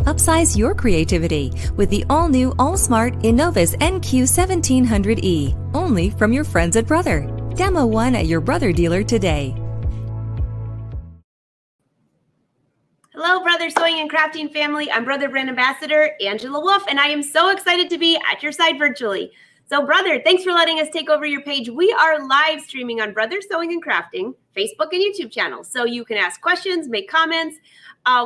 Upsize your creativity with the all-new, all-smart Innovus NQ1700E, only from your friends at Brother. Demo one at your Brother dealer today. Hello, Brother Sewing and Crafting family. I'm Brother Brand Ambassador Angela Wolf, and I am so excited to be at your side virtually. So, Brother, thanks for letting us take over your page. We are live streaming on Brother Sewing and Crafting, Facebook and YouTube channels, so you can ask questions, make comments.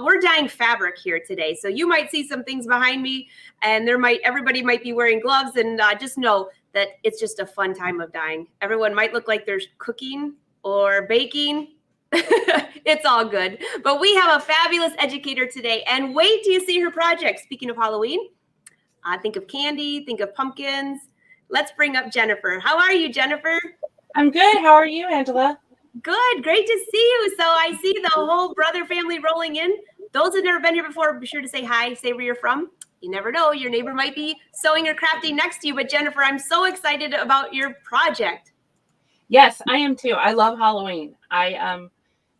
We're dyeing fabric here today, so you might see some things behind me, and everybody might be wearing gloves, and just know that it's just a fun time of dyeing. Everyone might look like they're cooking or baking. It's all good. But we have a fabulous educator today, and wait till you see her project. Speaking of Halloween, think of candy, think of pumpkins. Let's bring up Jennifer. How are you, Jennifer? I'm good. How are you, Angela? Good. Great to see you. So I see the whole Brother family rolling in. Those who've never been here before, be sure to say hi, say where you're from. You never know. Your neighbor might be sewing or crafting next to you. But Jennifer, I'm so excited about your project. Yes, I am too. I love Halloween.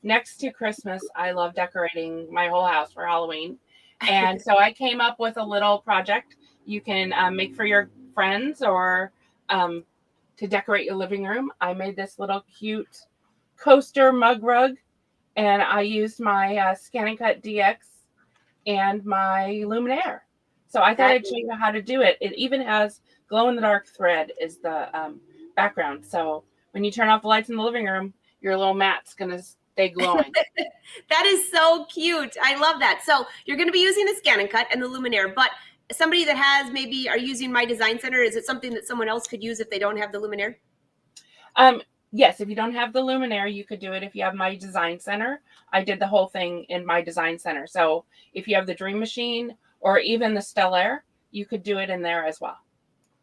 Next to Christmas, I love decorating my whole house for Halloween. And so I came up with a little project you can make for your friends or to decorate your living room. I made this little cute coaster mug rug, and I used my ScanNCut DX and my Luminaire. So I thought I'd show you how to do it. It even has glow-in-the-dark thread is the background. So when you turn off the lights in the living room, your little mat's going to stay glowing. That is so cute. I love that. So you're going to be using the ScanNCut and the Luminaire, but somebody that are using My Design Center, is it something that someone else could use if they don't have the Luminaire? Yes, if you don't have the Luminaire, you could do it if you have My Design Center. I did the whole thing in My Design Center. So if you have the Dream Machine or even the Stellaire, you could do it in there as well.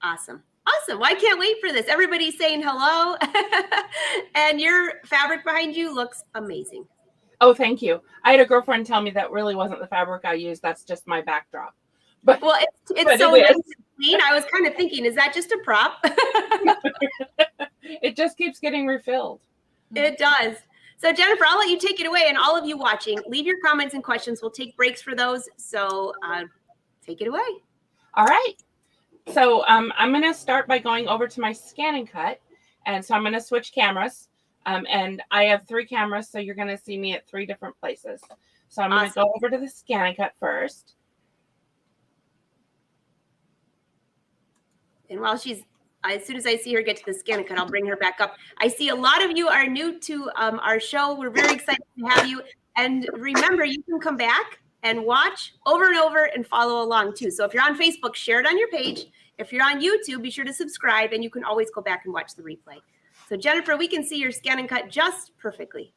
Awesome. Awesome. Well, I can't wait for this. Everybody's saying hello. And your fabric behind you looks amazing. Oh, thank you. I had a girlfriend tell me that really wasn't the fabric I used. That's just my backdrop. But well, it's so nice and clean. I was kind of thinking, is that just a prop? It just keeps getting refilled. It does. So Jennifer, I'll let you take it away, and all of you watching, leave your comments and questions. We'll take breaks for those. So take it away. All right. So I'm going to start by going over to my ScanNCut. And so I'm going to switch cameras. And I have 3 cameras, so you're going to see me at 3 different places. So I'm going to go over to the ScanNCut first. And while as soon as I see her get to the ScanNCut, I'll bring her back up. I see a lot of you are new to our show. We're very excited to have you. And remember, you can come back and watch over and over and follow along too. So if you're on Facebook, share it on your page. If you're on YouTube, be sure to subscribe, and you can always go back and watch the replay. So Jennifer, we can see your ScanNCut just perfectly.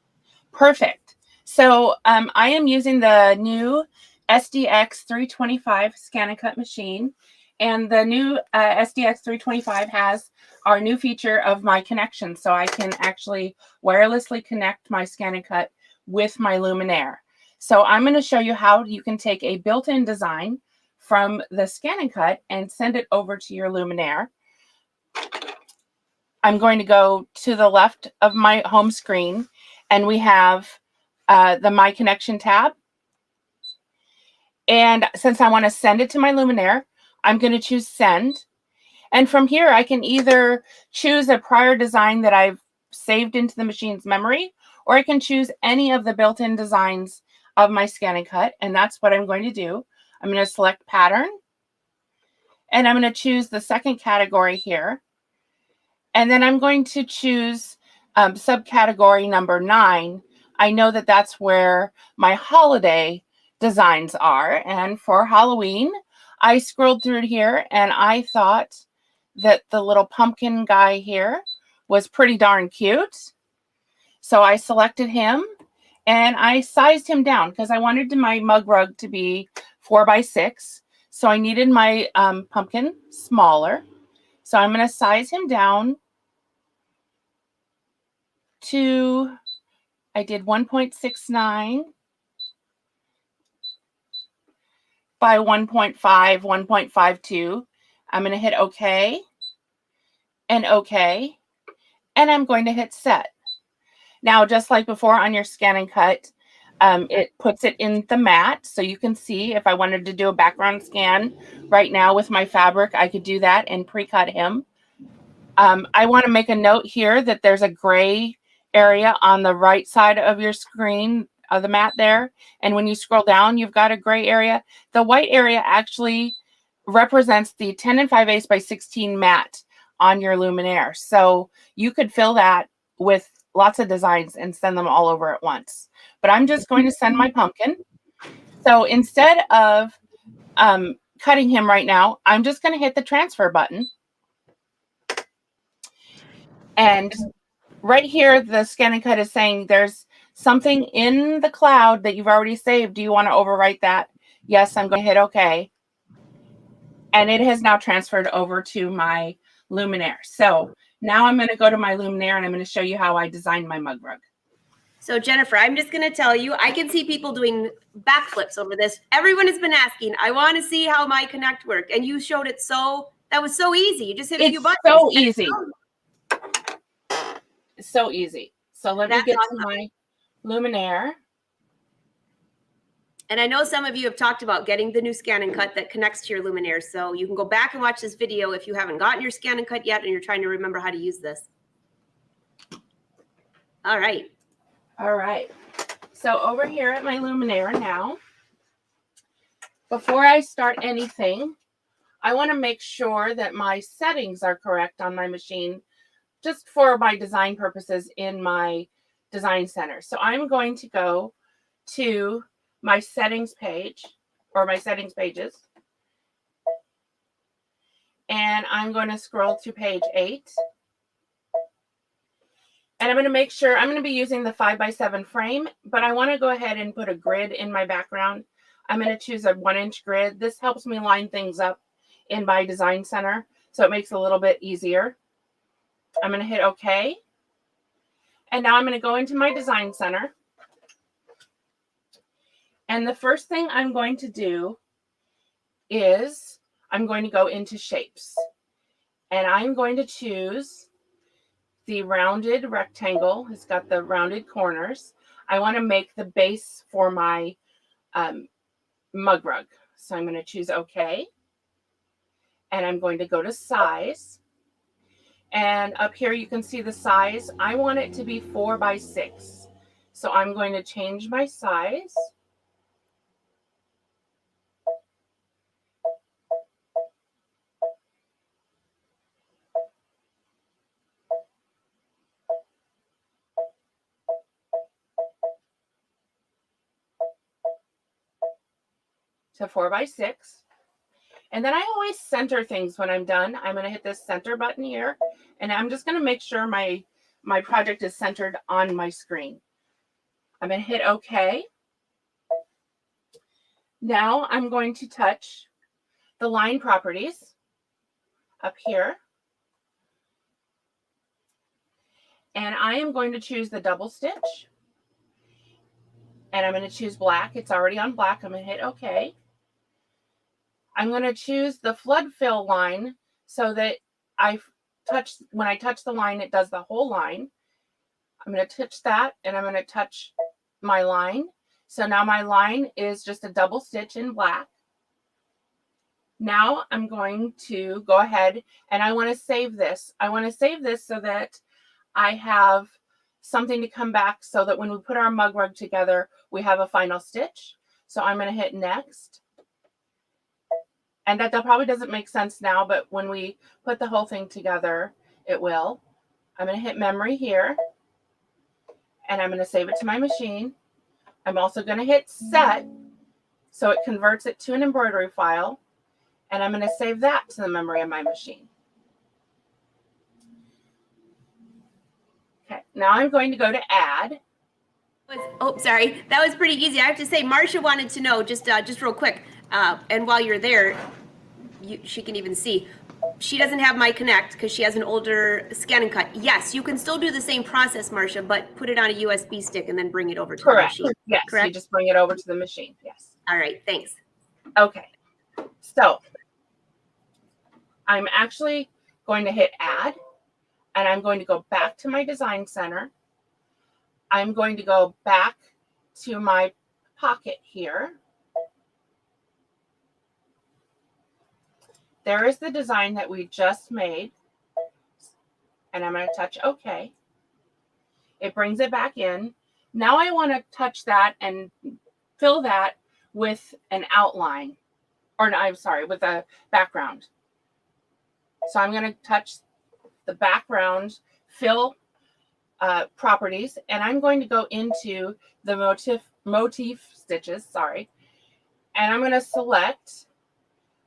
Perfect. So I am using the new SDX 325 ScanNCut machine. And the new SDX 325 has our new feature of my connection. So I can actually wirelessly connect my ScanNCut with my Luminaire. So I'm going to show you how you can take a built-in design from the ScanNCut and send it over to your Luminaire. I'm going to go to the left of my home screen, and we have the My Connection tab. And since I want to send it to my Luminaire, I'm going to choose Send. And from here, I can either choose a prior design that I've saved into the machine's memory, or I can choose any of the built-in designs of my ScanNCut, and that's what I'm going to do. I'm going to select Pattern, and I'm going to choose the second category here. And then I'm going to choose subcategory number 9. I know that that's where my holiday designs are. And for Halloween, I scrolled through here and I thought that the little pumpkin guy here was pretty darn cute. So I selected him and I sized him down because I wanted my mug rug to be 4 by 6. So I needed my pumpkin smaller. So I'm going to size him down to, I did 1.69 by 1.5, 1.52. I'm going to hit OK and OK, and I'm going to hit Set. Now, just like before on your ScanNCut, It puts it in the mat, so you can see if I wanted to do a background scan right now with my fabric, I could do that and pre-cut him. I want to make a note here that there's a gray area on the right side of your screen of the mat there. And when you scroll down, you've got a gray area. The white area actually represents the 10 5/8 by 16 mat on your luminaire. So you could fill that with lots of designs and send them all over at once. But I'm just going to send my pumpkin. So instead of cutting him right now, I'm just going to hit the transfer button. And right here, the ScanNCut is saying there's something in the cloud that you've already saved. Do you want to overwrite that? Yes, I'm going to hit OK. And it has now transferred over to my luminaire. So now I'm going to go to my luminaire and I'm going to show you how I designed my mug rug. So Jennifer, I'm just going to tell you, I can see people doing backflips over this. Everyone has been asking, I want to see how my Connect work. And you showed it that was so easy. You just hit a few buttons. So easy. It's so easy. So let me get to my luminaire. And I know some of you have talked about getting the new ScanNCut that connects to your luminaire. So you can go back and watch this video if you haven't gotten your ScanNCut yet and you're trying to remember how to use this. All right. All right. So over here at my luminaire now, before I start anything, I want to make sure that my settings are correct on my machine, just for my design purposes in my design center. So I'm going to go to my settings page, or my settings pages, and I'm going to scroll to page 8. And I'm going to make sure, I'm going to be using the 5x7 frame, but I want to go ahead and put a grid in my background. I'm going to choose a 1-inch grid. This helps me line things up in my design center, so it makes it a little bit easier. I'm going to hit OK. And now I'm going to go into my design center. And the first thing I'm going to do is I'm going to go into shapes. And I'm going to choose the rounded rectangle. It's got the rounded corners. I want to make the base for my mug rug. So I'm going to choose OK. And I'm going to go to size. And up here you can see the size. I want it to be 4x6. So I'm going to change my size. To 4x6. And then I always center things when I'm done. I'm going to hit this center button here, and I'm just going to make sure my project is centered on my screen. I'm going to hit OK. Now I'm going to touch the line properties up here. And I am going to choose the double stitch. And I'm going to choose black. It's already on black. I'm going to hit OK. I'm going to choose the flood fill line so that when I touch the line, it does the whole line. I'm going to touch that, and I'm going to touch my line. So now my line is just a double stitch in black. Now I'm going to go ahead and I want to save this. I want to save this so that I have something to come back so that when we put our mug rug together, we have a final stitch. So I'm going to hit next. And that probably doesn't make sense now, but when we put the whole thing together, it will. I'm going to hit memory here, and I'm going to save it to my machine. I'm also going to hit set, so it converts it to an embroidery file, and I'm going to save that to the memory of my machine. Okay, now I'm going to go to add. Oh, sorry. That was pretty easy. I have to say, Marcia wanted to know, just real quick, and while you're there, she can even see. She doesn't have my Connect because she has an older ScanNCut. Yes, you can still do the same process, Marcia, but put it on a USB stick and then bring it over to the machine. Yes, correct. You just bring it over to the machine. Yes. All right, thanks. Okay. So I'm actually going to hit add, and I'm going to go back to my design center. I'm going to go back to my pocket here. There is the design that we just made. And I'm going to touch OK. It brings it back in. Now I want to touch that and fill that with an outline. Or no, I'm sorry, with a background. So I'm going to touch the background fill properties, and I'm going to go into the motif stitches, sorry. And I'm going to select,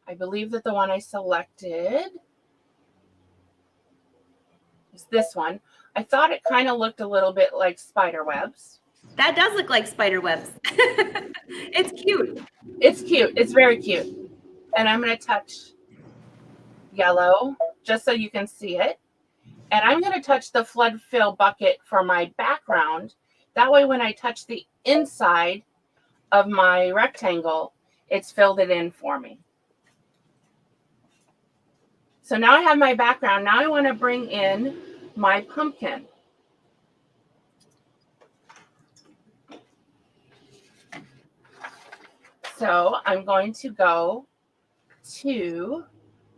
I believe that the one I selected is this one. I thought it kind of looked a little bit like spider webs. That does look like spider webs. It's cute. It's cute. It's very cute. And I'm going to touch yellow just so you can see it. And I'm going to touch the flood fill bucket for my background. That way when I touch the inside of my rectangle, it's filled it in for me. So now I have my background. Now I want to bring in my pumpkin. So I'm going to go to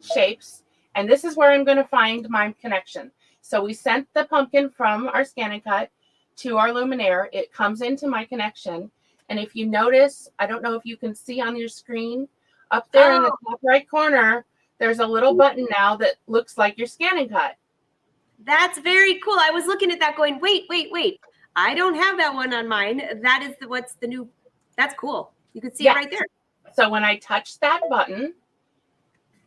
shapes, and this is where I'm going to find my connection. So we sent the pumpkin from our ScanNCut to our Luminaire. It comes into my connection, and if you notice, I don't know if you can see on your screen, up there in the top right corner, there's a little button now that looks like your ScanNCut. That's very cool. I was looking at that going, wait. I don't have that one on mine. That is what's the new, that's cool. You can see it right there. So when I touch that button,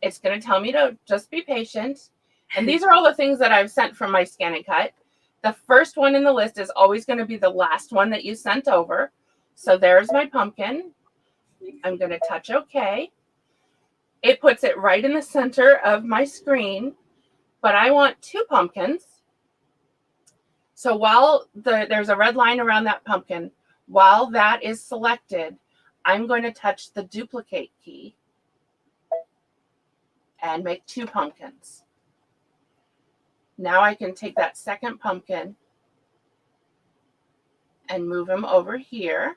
it's going to tell me to just be patient. And these are all the things that I've sent from my ScanNCut. The first one in the list is always going to be the last one that you sent over. So there's my pumpkin. I'm going to touch OK. It puts it right in the center of my screen, but I want 2 pumpkins. So while there's a red line around that pumpkin, while that is selected, I'm going to touch the duplicate key and make 2 pumpkins. Now I can take that second pumpkin and move him over here.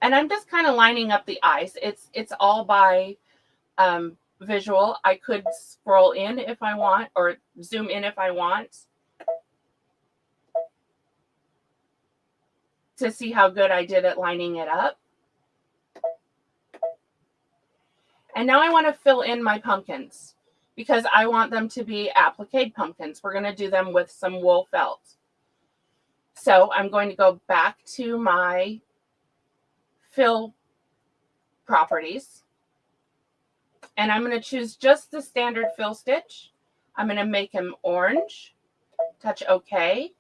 And I'm just kind of lining up the eyes. It's all by visual. I could scroll in if I want, or zoom in if I want, to see how good I did at lining it up. And now I want to fill in my pumpkins because I want them to be applique pumpkins. We're going to do them with some wool felt. So I'm going to go back to my fill properties, and I'm going to choose just the standard fill stitch. I'm going to make him orange, touch OK,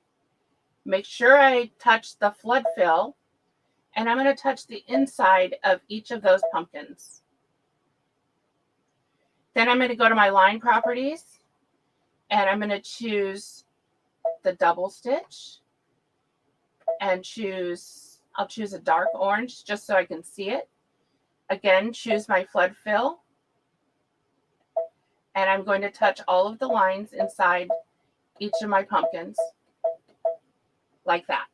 make sure I touch the flood fill, and I'm going to touch the inside of each of those pumpkins. Then I'm going to go to my line properties, and I'm going to choose the double stitch and I'll choose a dark orange just so I can see it. Again, choose my flood fill, and I'm going to touch all of the lines inside each of my pumpkins like that.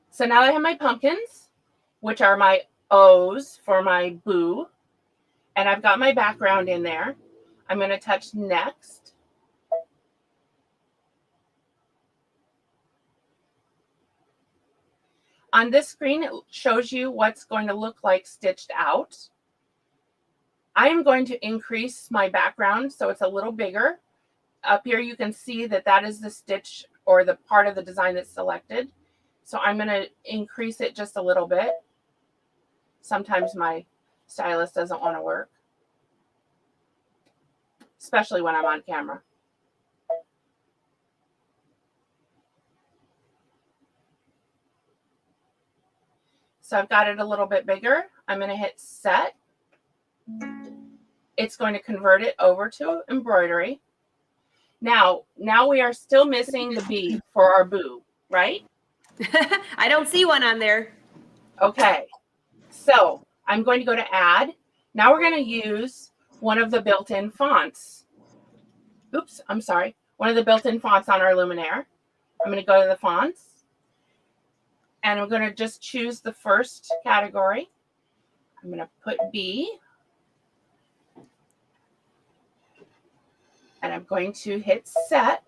So now I have my pumpkins, which are my O's for my boo, and I've got my background in there. I'm going to touch next. On this screen, it shows you what's going to look like stitched out. I am going to increase my background so it's a little bigger. Up here, you can see that that is the stitch or the part of the design that's selected. So I'm going to increase it just a little bit. Sometimes my stylus doesn't want to work, especially when I'm on camera. So I've got it a little bit bigger. I'm going to hit set. It's going to convert it over to embroidery. Now we are still missing the bead for our boo, right? I don't see one on there. Okay. So I'm going to go to add. Now we're going to use one of the built-in fonts. Oops, I'm sorry. one of the built-in fonts on our luminaire. I'm going to go to the fonts, and I'm going to just choose the first category. I'm going to put B, and I'm going to hit set.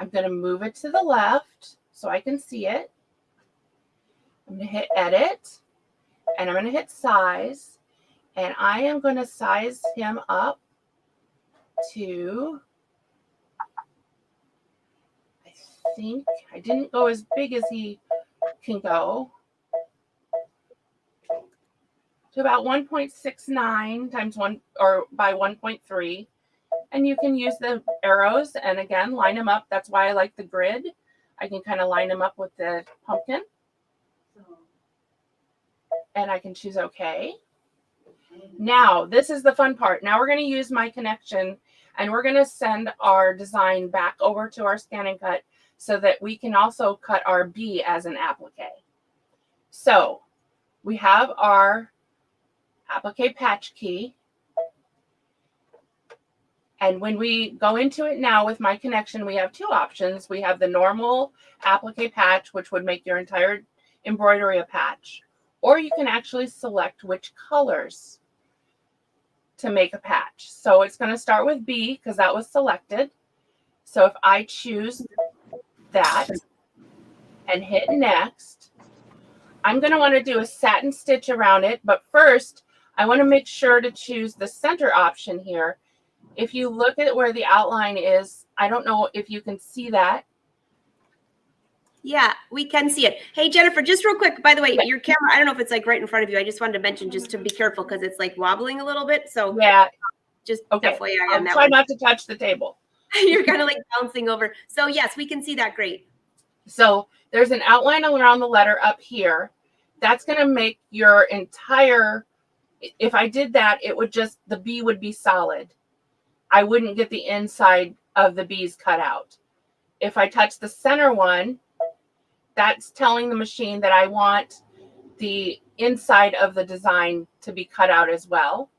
I'm going to move it to the left so I can see it. I'm going to hit edit, and I'm going to hit size, and I am going to size him up to, I think I didn't go as big as he can go, to about 1.69 times 1 or by 1.3. And you can use the arrows and again line them up. That's why I like the grid. I can kind of line them up with the pumpkin. And I can choose OK. Now, this is the fun part. Now we're going to use my connection and we're going to send our design back over to our ScanNCut so that we can also cut our B as an applique. So we have our applique patch key. And when we go into it now with my connection, we have two options. We have the normal applique patch, which would make your entire embroidery a patch. Or you can actually select which colors to make a patch. So it's going to start with B because that was selected. So if I choose that and hit next, I'm going to want to do a satin stitch around it. But first, I want to make sure to choose the center option here. If you look at where the outline is, I don't know if you can see that. Yeah, we can see it. Hey, Jennifer, just real quick, by the way, your camera, I don't know if it's like right in front of you. I just wanted to mention just to be careful because it's like wobbling a little bit. So yeah, just okay. FYI on that try one. not to touch the table. You're kind of like bouncing over. So yes, we can see that great. So there's an outline around the letter up here. That's going to make your entire, if I did that, it would just, the B would be solid. I wouldn't get the inside of the B's cut out. If I touch the center one, that's telling the machine that I want the inside of the design to be cut out as well.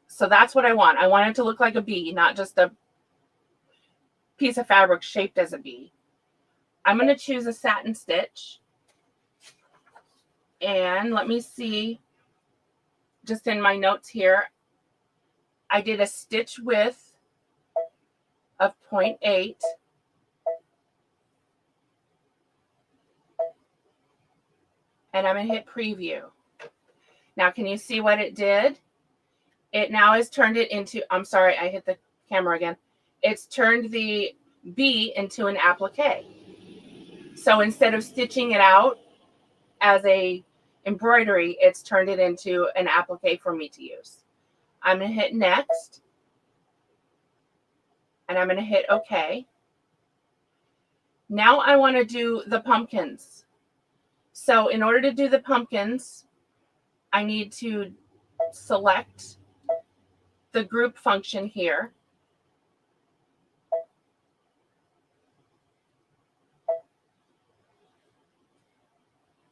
So that's what I want. I want it to look like a B, not just a piece of fabric shaped as a B. I'm going to choose a satin stitch. And let me see, just in my notes here, I did a stitch width of 0.8. And I'm going to hit preview. Now, can you see what it did? It now has turned it into, I'm sorry, I hit the camera again. It's turned the B into an applique. So instead of stitching it out as a embroidery, it's turned it into an applique for me to use. I'm going to hit next. And I'm going to hit OK. Now I want to do the pumpkins. So in order to do the pumpkins, I need to select the group function here.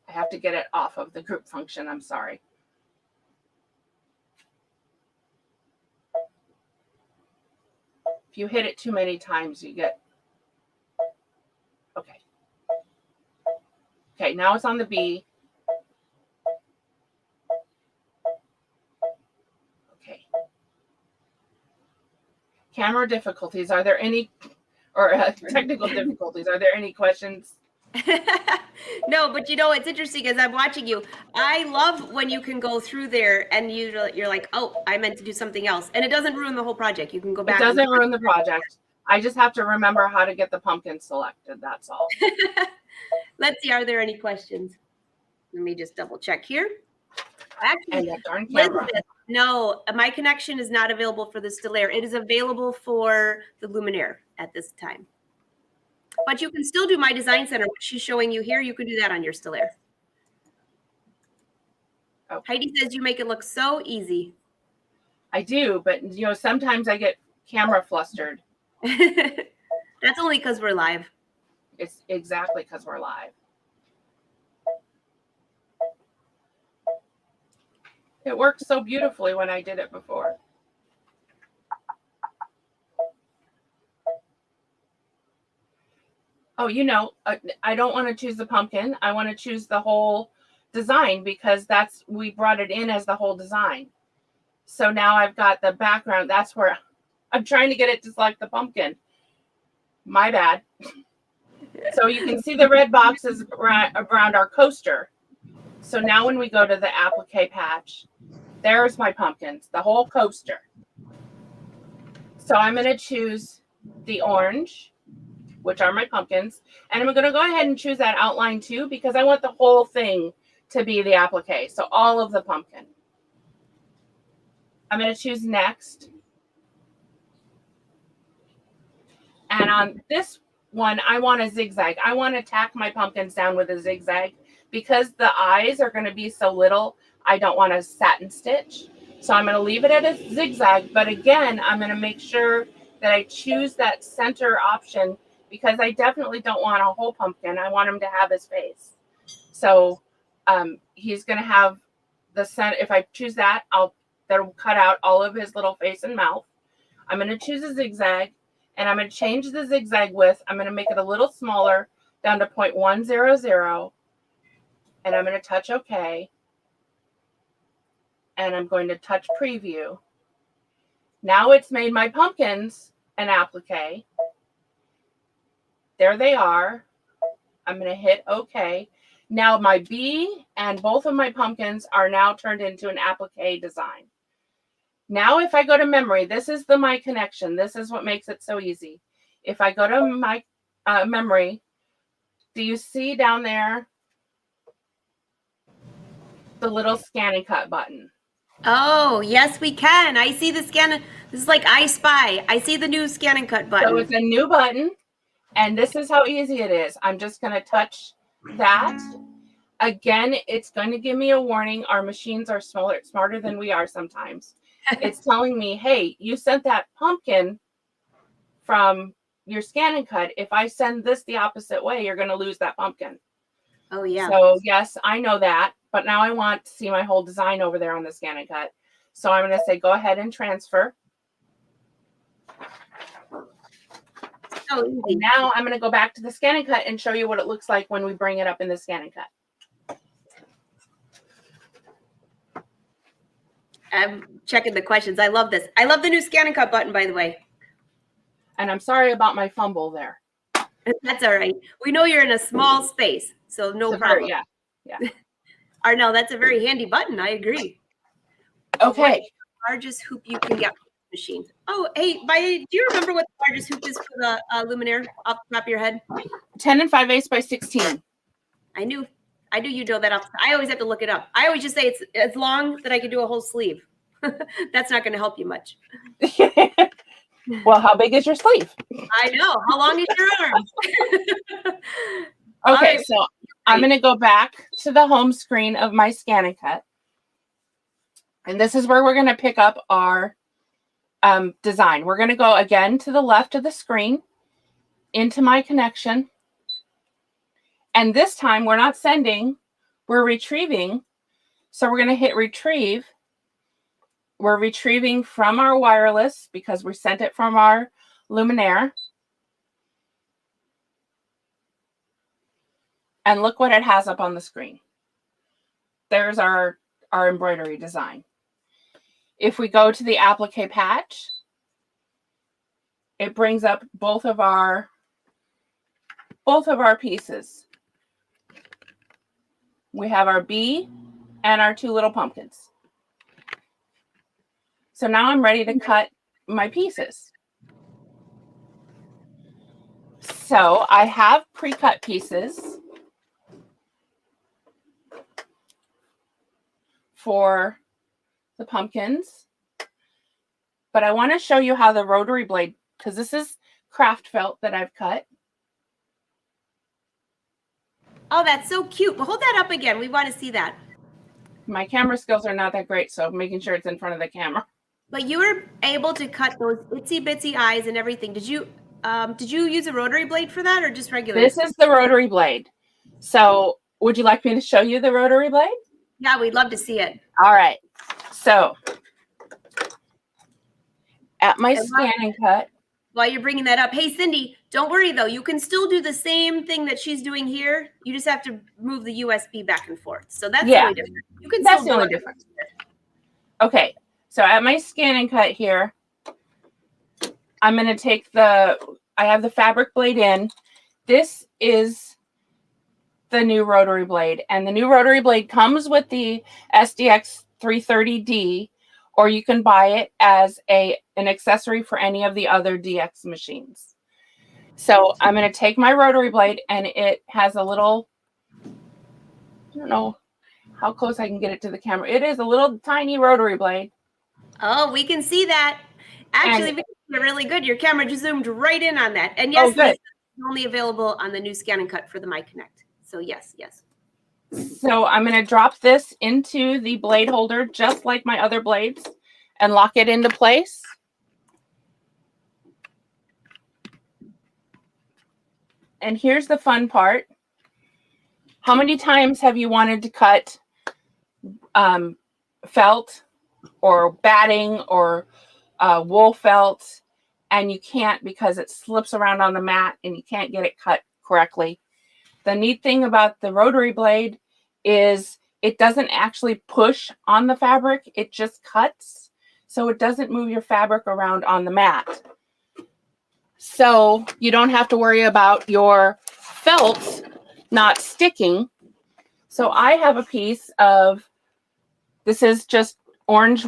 I have to get it off of the group function, I'm sorry. If you hit it too many times, you get, okay. Okay, now it's on the B. Okay. Camera difficulties, are there any, or technical difficulties, are there any questions? No, but you know, it's interesting as I'm watching you. I love when you can go through there and you're like, oh, I meant to do something else. And it doesn't ruin the whole project. You can go back. It doesn't ruin the project. I just have to remember how to get the pumpkin selected. That's all. Let's see. Are there any questions? Let me just double check here. Actually, and that darn camera. Elizabeth, no, my connection is not available for the Stellaire. It is available for the Luminaire at this time. But you can still do My Design Center, which she's showing you here. You can do that on your Stellaire. Okay. Heidi says you make it look so easy. I do, but you know, sometimes I get camera flustered. That's only because we're live. It's exactly because we're live. It worked so beautifully when I did it before. Oh, I don't want to choose the pumpkin. I want to choose the whole design because we brought it in as the whole design. So now I've got the background. That's where I'm trying to get it to select the pumpkin. My bad. So you can see the red boxes around our coaster. So now when we go to the applique patch, there's my pumpkins, the whole coaster. So I'm going to choose the orange, which are my pumpkins. And I'm going to go ahead and choose that outline too, because I want the whole thing to be the applique. So all of the pumpkin. I'm going to choose next. And on this one, I want a zigzag. I want to tack my pumpkins down with a zigzag because the eyes are going to be so little. I don't want to satin stitch. So I'm going to leave it at a zigzag. But again, I'm going to make sure that I choose that center option because I definitely don't want a whole pumpkin. I want him to have his face. So he's going to have the center. If I choose that, that'll cut out all of his little face and mouth. I'm going to choose a zigzag. And I'm going to change the zigzag width. I'm going to make it a little smaller, down to 0.100. And I'm going to touch OK. And I'm going to touch preview. Now it's made my pumpkins an applique. There they are. I'm going to hit OK. Now my bee and both of my pumpkins are now turned into an applique design. Now, if I go to memory, this is my connection. This is what makes it so easy. If I go to my memory, do you see down there the little ScanNCut button? Oh, yes, we can. I see the scan. This is like I Spy. I see the new ScanNCut button. So it's a new button, and this is how easy it is. I'm just going to touch that. Again, it's going to give me a warning. Our machines are smarter than we are sometimes. It's telling me, hey, you sent that pumpkin from your ScanNCut. If I send this the opposite way, you're going to lose that pumpkin. Oh, yeah. So, yes, I know that. But now I want to see my whole design over there on the ScanNCut. So I'm going to say, go ahead and transfer. So easy. And now I'm going to go back to the ScanNCut and show you what it looks like when we bring it up in the ScanNCut. I'm checking the questions. I love this. I love the new ScanNCut button, by the way. And I'm sorry about my fumble there. That's all right. We know you're in a small space, so no problem. Yeah. Arnell, that's a very handy button. I agree. Okay. What is the largest hoop you can get with the machine? Oh, hey, do you remember what the largest hoop is for the luminaire off the top of your head? 10 5/8 by 16. I do you know that off. I always have to look it up. I always just say it's long that I can do a whole sleeve. That's not going to help you much. Well, how big is your sleeve? I know. How long is your arm? Okay, right. so I'm going to go back to the home screen of my ScanNCut. And this is where we're going to pick up our design. We're going to go again to the left of the screen into my connection. And this time we're not sending, we're retrieving. So we're going to hit retrieve. We're retrieving from our wireless because we sent it from our luminaire. And look what it has up on the screen. There's our embroidery design. If we go to the applique patch, it brings up both of our pieces. We have our bee and our two little pumpkins. So now I'm ready to cut my pieces. So I have pre-cut pieces for the pumpkins, but I want to show you how the rotary blade, because this is craft felt that I've cut. Oh, that's so cute. Well, hold that up again. We want to see that. My camera skills are not that great, so I'm making sure it's in front of the camera. But you were able to cut those itsy bitsy eyes and everything. Did you use a rotary blade for that or just regular? This is the rotary blade. So would you like me to show you the rotary blade? Yeah, we'd love to see it. All right. So at my ScanNCut, while you're bringing that up, hey, Cindy, don't worry though. You can still do the same thing that she's doing here. You just have to move the USB back and forth. So that's the only difference. You can That's still the only difference. Okay, so at my ScanNCut here, I'm going to take I have the fabric blade in. This is the new rotary blade, and the new rotary blade comes with the SDX 330D, or you can buy it as an accessory for any of the other DX machines. So I'm going to take my rotary blade, and it has a little, I don't know how close I can get it to the camera. It is a little tiny rotary blade. Oh, we can see that. Actually, we can see it really good. Your camera just zoomed right in on that. And yes, Lisa, it's only available on the new ScanNCut for the MyConnect. So yes. So I'm going to drop this into the blade holder just like my other blades and lock it into place. And here's the fun part. How many times have you wanted to cut felt or batting or wool felt, and you can't because it slips around on the mat and you can't get it cut correctly? The neat thing about the rotary blade is it doesn't actually push on the fabric. It just cuts. So it doesn't move your fabric around on the mat. So you don't have to worry about your felt not sticking. So I have a piece of, this is just orange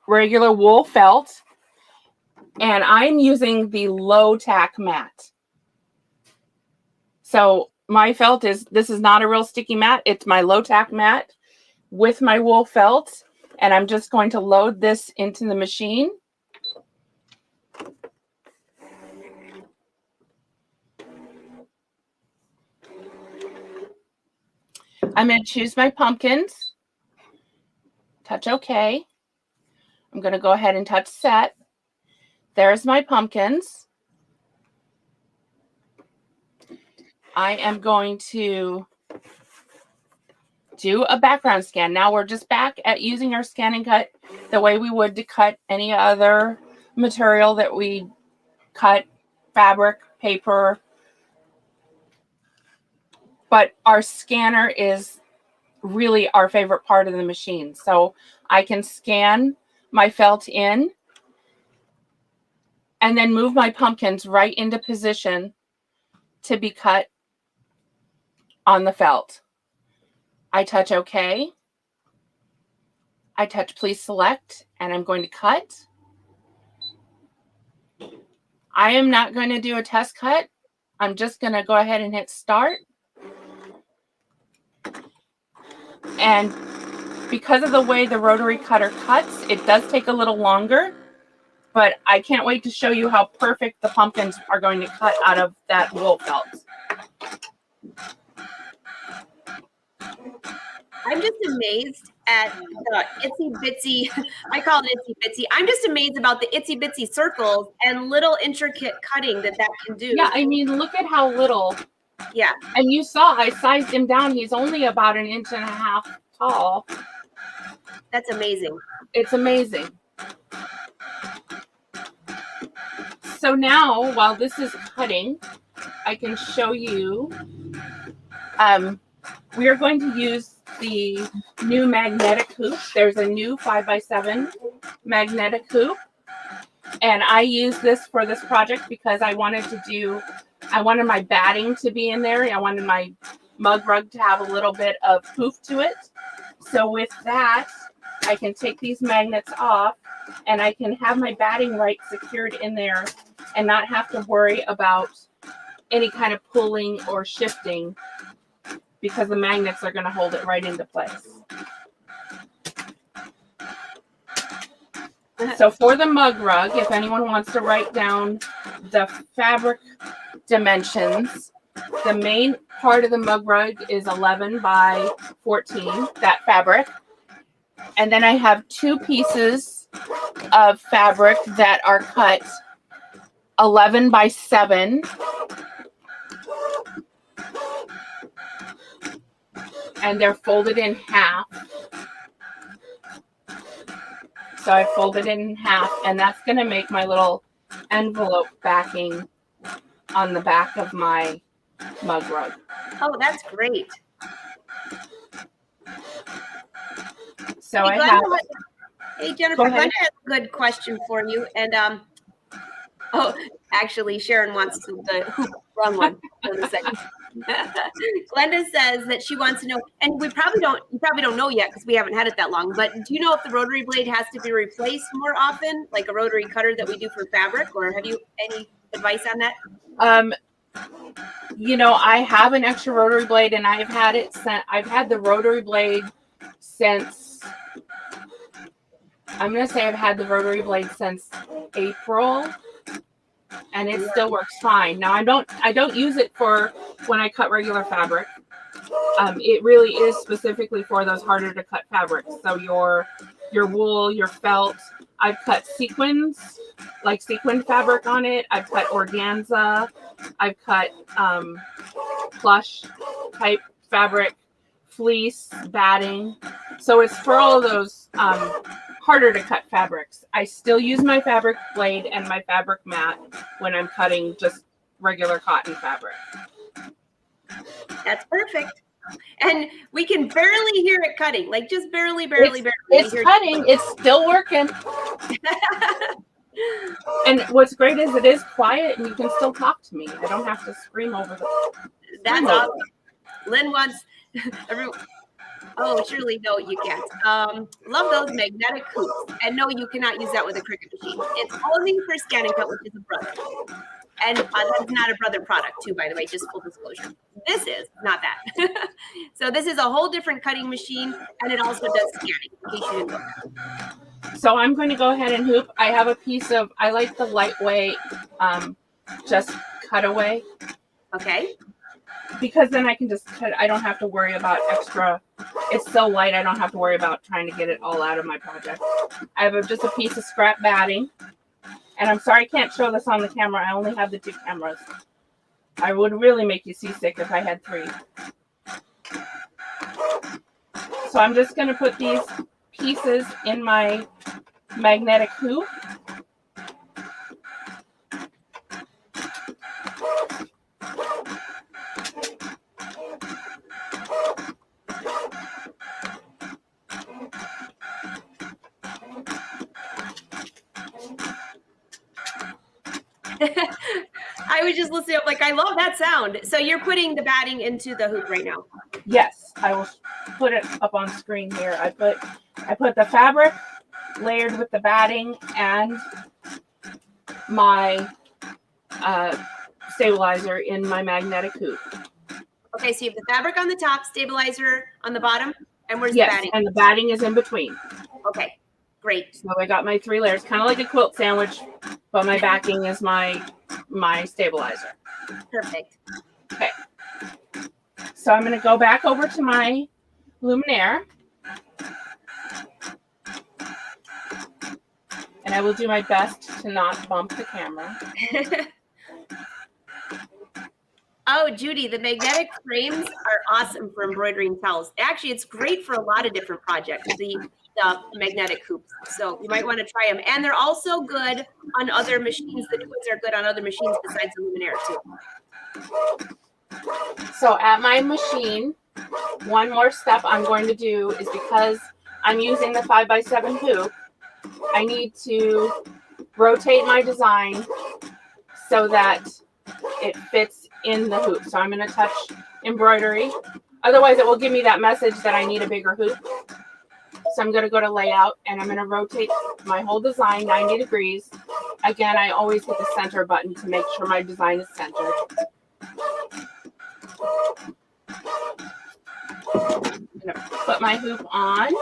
regular wool felt, and I'm using the low tack mat. So my felt this is not a real sticky mat. It's my low tack mat with my wool felt, and I'm just going to load this into the machine. I'm going to choose my pumpkins, touch OK. I'm going to go ahead and touch set. There's my pumpkins. I am going to do a background scan. Now we're just back at using our ScanNCut the way we would to cut any other material that we cut, fabric, paper. But our scanner is really our favorite part of the machine. So I can scan my felt in and then move my pumpkins right into position to be cut on the felt. I touch OK. I touch please select, and I'm going to cut. I am not going to do a test cut. I'm just going to go ahead and hit start. And because of the way the rotary cutter cuts, it does take a little longer, but I can't wait to show you how perfect the pumpkins are going to cut out of that wool felt. I'm just amazed at the itsy bitsy, I call it itsy bitsy. I'm just amazed about the itsy bitsy circles and little intricate cutting that can do. Yeah, I mean, look at how little. Yeah. And you saw I sized him down. He's only about 1.5 inches tall. That's amazing. It's amazing. So now, while this is cutting, I can show you. We are going to use the new magnetic hoop. There's a new 5x7 magnetic hoop. And I use this for this project because I wanted my batting to be in there. I wanted my mug rug to have a little bit of poof to it. So with that, I can take these magnets off and I can have my batting right secured in there and not have to worry about any kind of pulling or shifting because the magnets are going to hold it right into place. So for the mug rug, if anyone wants to write down the fabric dimensions, the main part of the mug rug is 11 by 14, that fabric. And then I have 2 pieces of fabric that are cut 11 by 7. And they're folded in half. So I folded it in half, and that's going to make my little envelope backing on the back of my mug rug. Oh, that's great. So Hey, hey Jennifer, Glenda has a good question for you. And oh, actually, Sharon wants the wrong one. Hold on a second. Glenda says that she wants to know, and you probably don't know yet because we haven't had it that long, but do you know if the rotary blade has to be replaced more often, like a rotary cutter that we do for fabric, or have you any advice on that? You know, I have an extra rotary blade, and I've had the rotary blade since, I'm going to say I've had the rotary blade since April, and it still works fine. Now, I don't use it for when I cut regular fabric. It really is specifically for those harder to cut fabrics. So your wool, your felt. I've cut sequined fabric on it. I've cut organza. I've cut plush type fabric, fleece, batting. So it's for all of those harder to cut fabrics. I still use my fabric blade and my fabric mat when I'm cutting just regular cotton fabric. That's perfect. And we can barely hear it cutting, like just barely. It's cutting. It's still working. And what's great is it is quiet and you can still talk to me. I don't have to scream over the. That's awesome. Lynn wants everyone. Oh, surely no, you can't. Love those magnetic hoops. And no, you cannot use that with a Cricut machine. It's only for ScanNCut, which is a Brother. And that's not a Brother product, too, by the way, just full disclosure. This is not that. So this is a whole different cutting machine, and it also does scanning, in case you didn't know that. So I'm going to go ahead and hoop. I have a piece of, I like the lightweight, just cutaway. Okay. Because then I can just cut, I don't have to worry about extra. It's so light, I don't have to worry about trying to get it all out of my project. I have just a piece of scrap batting. And I'm sorry I can't show this on the camera. I only have the 2 cameras. I would really make you seasick if I had 3. So I'm just going to put these pieces in my magnetic hoop. I was just listening up, like, I love that sound. So you're putting the batting into the hoop right now. Yes, I will put it up on screen here. I put the fabric layered with the batting and my stabilizer in my magnetic hoop. Okay, so you have the fabric on the top, stabilizer on the bottom, and where's the batting? And the batting is in between. Okay, great. So I got my 3 layers, kind of like a quilt sandwich, but my backing is my stabilizer. Perfect. Okay. So I'm going to go back over to my luminaire. And I will do my best to not bump the camera. Oh, Judy, the magnetic frames are awesome for embroidering towels. Actually, it's great for a lot of different projects, the magnetic hoops. So you might want to try them. And they're also good on other machines. The twigs are good on other machines besides the luminaire, too. So at my machine, one more step I'm going to do is, because I'm using the 5x7 hoop, I need to rotate my design so that it fits in the hoop. So I'm going to touch embroidery. Otherwise, it will give me that message that I need a bigger hoop. So I'm going to go to layout and I'm going to rotate my whole design 90 degrees. Again, I always hit the center button to make sure my design is centered. I'm going to put my hoop on.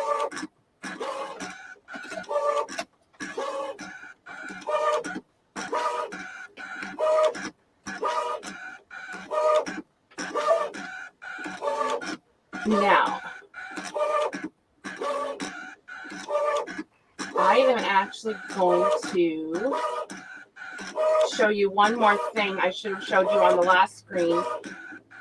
Now, I am actually going to show you one more thing I should have showed you on the last screen.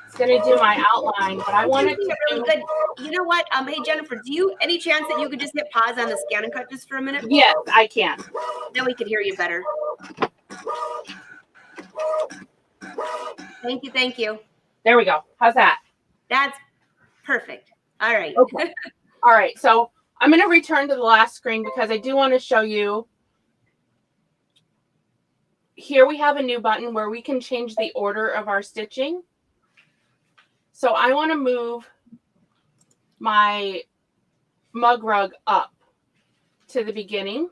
It's going to do my outline, but I wanted to really good. You know what? Hey, Jennifer, any chance that you could just hit pause on the ScanNCut just for a minute? Yes, I can. Then we could hear you better. Thank you. Thank you. There we go. How's that? That's perfect. All right. Okay. All right. So I'm going to return to the last screen because I do want to show you. Here we have a new button where we can change the order of our stitching. So I want to move my mug rug up to the beginning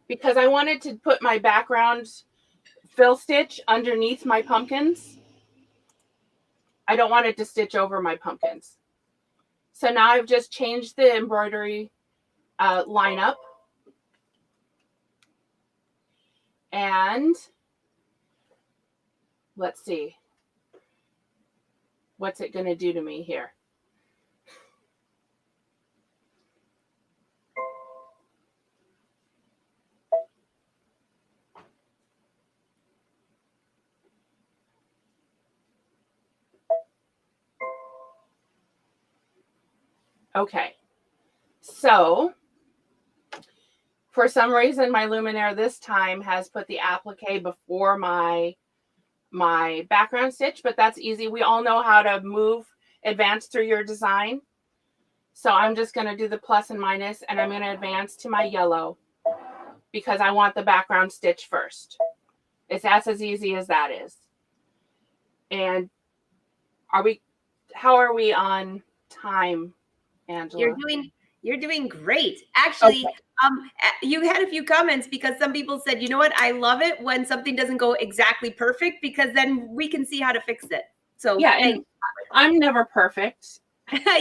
because I wanted to put my background fill stitch underneath my pumpkins. I don't want it to stitch over my pumpkins. So now I've just changed the embroidery lineup. And let's see. What's it going to do to me here? Okay. So for some reason, my luminaire this time has put the applique before my background stitch, but that's easy. We all know how to advance through your design. So I'm just going to do the plus and minus, and I'm going to advance to my yellow because I want the background stitch first. That's as easy as that is. And how are we on time, Angela? You're doing great. Actually, okay. You had a few comments because some people said, you know what, I love it when something doesn't go exactly perfect because then we can see how to fix it. So yeah, and I'm never perfect.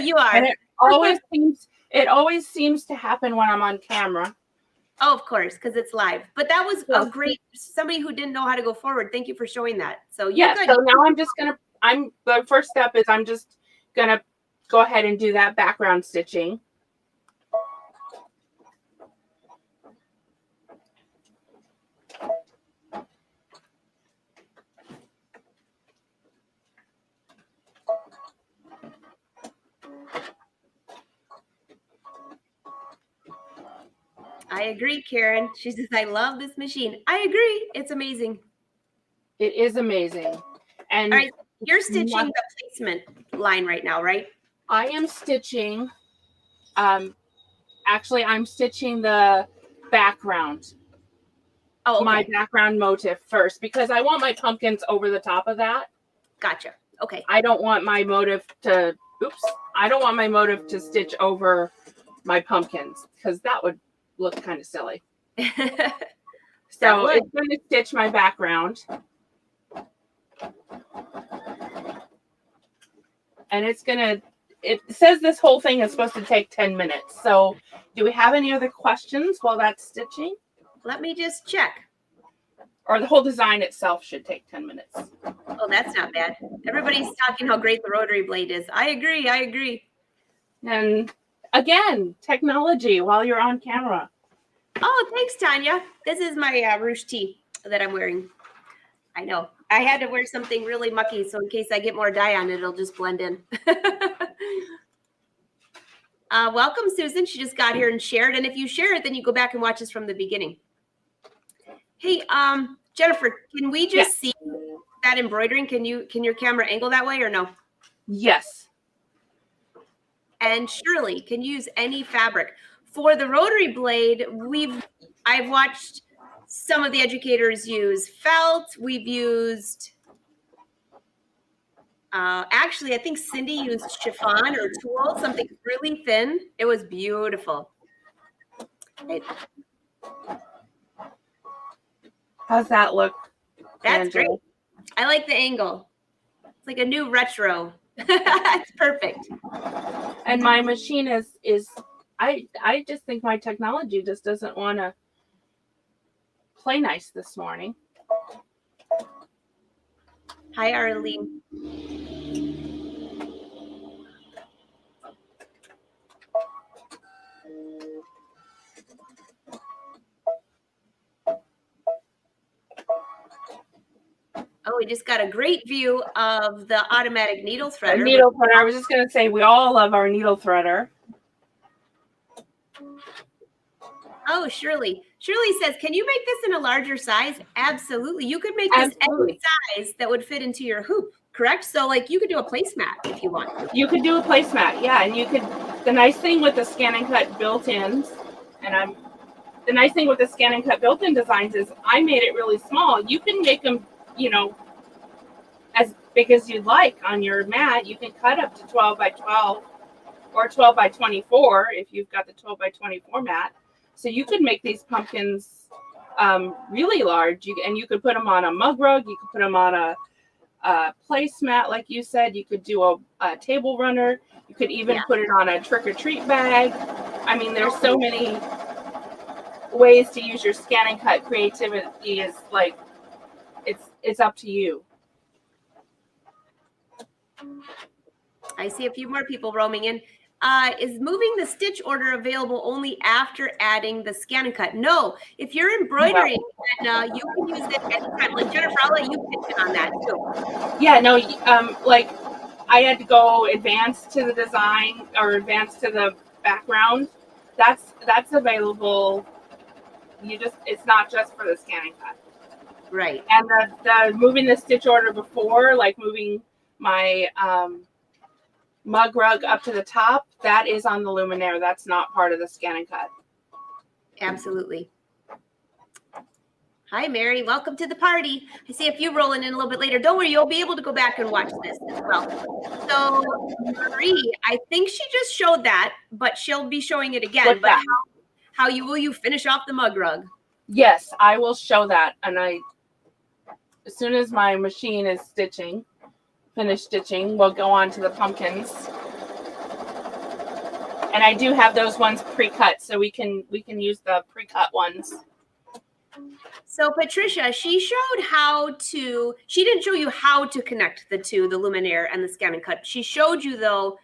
You are. And it always seems to happen when I'm on camera. Oh, of course, because it's live. But that was a great, somebody who didn't know how to go forward. Thank you for showing that. So yeah, so now the first step is I'm just gonna go ahead and do that background stitching. I agree, Karen. She says, I love this machine. I agree. It's amazing. It is amazing. And all right, you're stitching the placement line right now, right? I am stitching, actually I'm stitching the background. Oh, okay. My background motif first because I want my pumpkins over the top of that. Gotcha. Okay. I don't want my motif to stitch over my pumpkins because that would look kind of silly. So it's going to stitch my background. And it says this whole thing is supposed to take 10 minutes. So do we have any other questions while that's stitching? Let me just check. Or the whole design itself should take 10 minutes. Oh, that's not bad. Everybody's talking how great the rotary blade is. I agree. And again, technology while you're on camera. Oh, thanks, Tanya. This is my ruche tee that I'm wearing. I know. I had to wear something really mucky, so in case I get more dye on it, it'll just blend in. Welcome, Susan. She just got here and shared. And if you share it, then you go back and watch this from the beginning. Hey, Jennifer, can we just see that embroidering? Can your camera angle that way or no? Yes. And Shirley, can you use any fabric? For the rotary blade, I've watched some of the educators use felt. We've used, actually, I think Cindy used chiffon or tulle, something really thin. It was beautiful. How's that look? That's Angela? great. I like the angle. It's like a new retro. It's perfect. And my machine is I just think my technology just doesn't want to play nice this morning. Hi, Arlene. Oh, we just got a great view of the automatic needle threader. Needle threader. I was just going to say, we all love our needle threader. Oh, Shirley. Shirley says, can you make this in a larger size? Absolutely. You could make this any size that would fit into your hoop, correct? So like you could do a placemat if you want. You could do a placemat, yeah. And you could, the nice thing with the ScanNCut built-ins, the nice thing with the ScanNCut built-in designs is I made it really small. You can make them, you know, as big as you'd like on your mat. You can cut up to 12 by 12 or 12 by 24 if you've got the 12 by 24 mat. So you could make these pumpkins really large. And you could put them on a mug rug. You could put them on a placemat, like you said. You could do a table runner. You could even put it on a trick-or-treat bag. I mean, there's so many ways to use your ScanNCut. Creativity is like, it's up to you. I see a few more people roaming in. Is moving the stitch order available only after adding the ScanNCut? No, if you're embroidering, then you can use it anytime. Like Jennifer, I'll let you pitch in on that too. Yeah, no, like I had to go advanced to the design or advanced to the background. That's available. It's not just for the ScanNCut. Right. And the moving the stitch order before, like moving my mug rug up to the top, that is on the Luminaire. That's not part of the ScanNCut. Absolutely. Hi, Mary. Welcome to the party. I see a few rolling in a little bit later. Don't worry, you'll be able to go back and watch this as well. So, Marie, I think she just showed that, but she'll be showing it again. What's but that? how will you finish off the mug rug? Yes, I will show that. And as soon as my machine is finished stitching, we'll go on to the pumpkins. And I do have those ones pre-cut, so we can use the pre-cut ones. So Patricia, she didn't show you how to connect the two, the Luminaire and the ScanNCut. She showed you though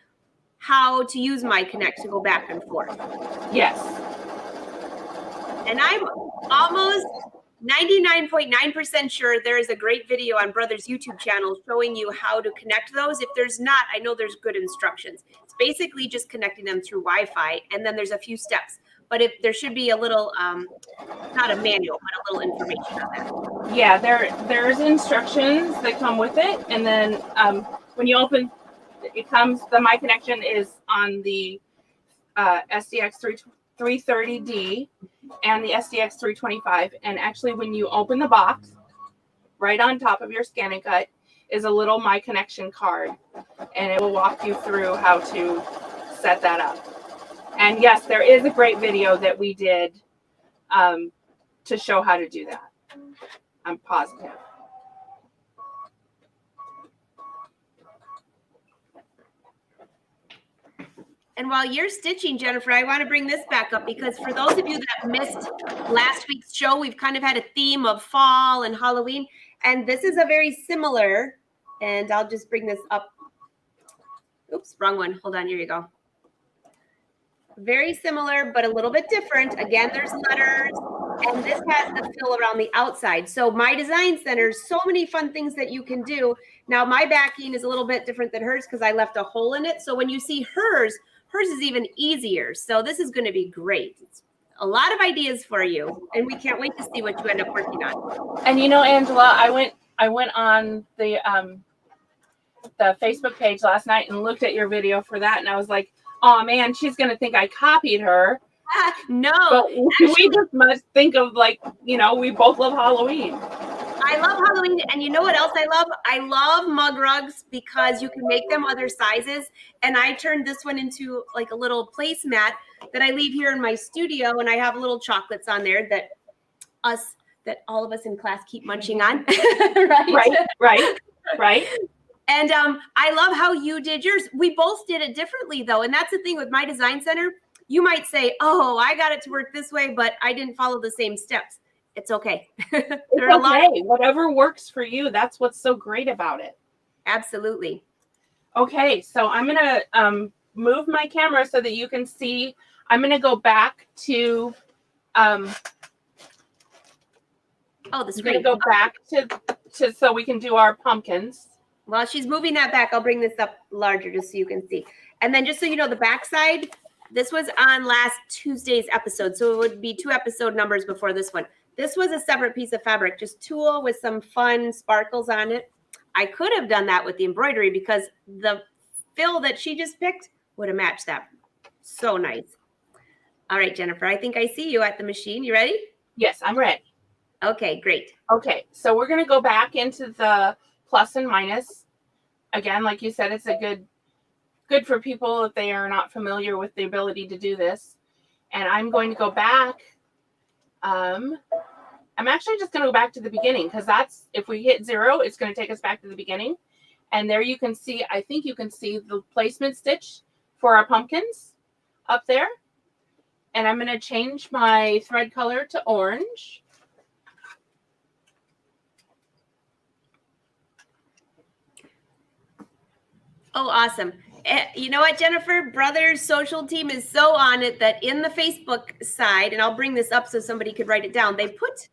how to use my Connect to go back and forth. Yes. And I'm almost 99.9% sure there is a great video on Brother's YouTube channel showing you how to connect those. If there's not, I know there's good instructions. It's basically just connecting them through Wi-Fi, and then there's a few steps. But if there should be a little, not a manual, but a little information on that. Yeah, there's instructions that come with it, and then when you open, the My Connection is on the SDX 330D and the SDX 325. And actually, when you open the box, right on top of your ScanNCut is a little My Connection card, and it will walk you through how to set that up. And yes, there is a great video that we did to show how to do that. I'm positive. And while you're stitching, Jennifer, I want to bring this back up because for those of you that missed last week's show, we've kind of had a theme of fall and Halloween. And this is a very similar, and I'll just bring this up. Oops, wrong one. Hold on, here you go. Very similar, but a little bit different. Again, there's letters, and this has the fill around the outside. So my design center, so many fun things that you can do. Now, my backing is a little bit different than hers because I left a hole in it. So when you see hers is even easier. So this is going to be great. It's a lot of ideas for you, and we can't wait to see what you end up working on. And you know, Angela, I went on the Facebook page last night and looked at your video for that, and I was like, oh man, she's gonna think I copied her. No, but we just must think of, like, you know, we both love Halloween. I love Halloween, and you know what else I love? I love mug rugs because you can make them other sizes. And I turned this one into like a little placemat that I leave here in my studio, and I have little chocolates on there that all of us in class keep munching on. Right. And I love how you did yours. We both did it differently, though. And that's the thing with my design center. You might say, oh, I got it to work this way, but I didn't follow the same steps. It's okay. Whatever works for you. That's what's so great about it. Absolutely. Okay, so I'm going to move my camera so that you can see. I'm going to go back to the screen. I'm going to go back to so we can do our pumpkins. While she's moving that back, I'll bring this up larger just so you can see. And then just so you know, the back side, This was on last Tuesday's episode, so it would be 2 episode numbers before this one. This was a separate piece of fabric, just tulle with some fun sparkles on it. I could have done that with the embroidery because the fill that she just picked would have matched that. So nice. All right, Jennifer, I think I see you at the machine. You ready? Yes, I'm ready. Okay, great. Okay, so we're going to go back into the plus and minus. Again, like you said, it's a good for people if they are not familiar with the ability to do this. And I'm going to go back. I'm actually just going to go back to the beginning because that's, if we hit 0, it's going to take us back to the beginning. And there you can see, I think you can see the placement stitch for our pumpkins up there. And I'm going to change my thread color to orange. Oh, awesome. You know what, Jennifer? Brother's social team is so on it that in the Facebook side, and I'll bring this up so somebody could write it down, they put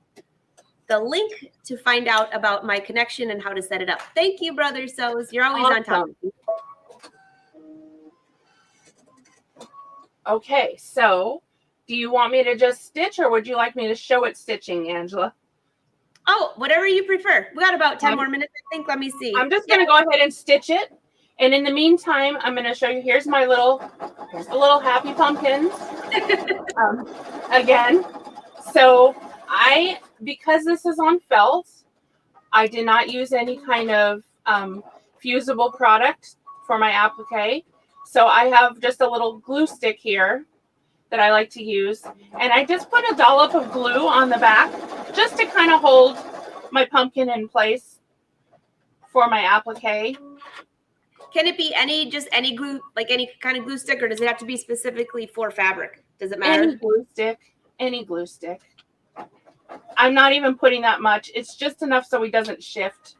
the link to find out about my connection and how to set it up. Thank you, Brother Sews. You're always on top. Okay, so do you want me to just stitch or would you like me to show it stitching, Angela? Oh, whatever you prefer. We got about 10 more minutes, I think. Let me see. I'm just going to go ahead and stitch it. And in the meantime, I'm going to show you, here's the little happy pumpkins. Again, so because this is on felt, I did not use any kind of fusible product for my applique. So I have just a little glue stick here that I like to use. And I just put a dollop of glue on the back just to kind of hold my pumpkin in place for my applique. Can it be any glue, like any kind of glue stick, or does it have to be specifically for fabric? Does it matter? Any glue stick. I'm not even putting that much. It's just enough so he doesn't shift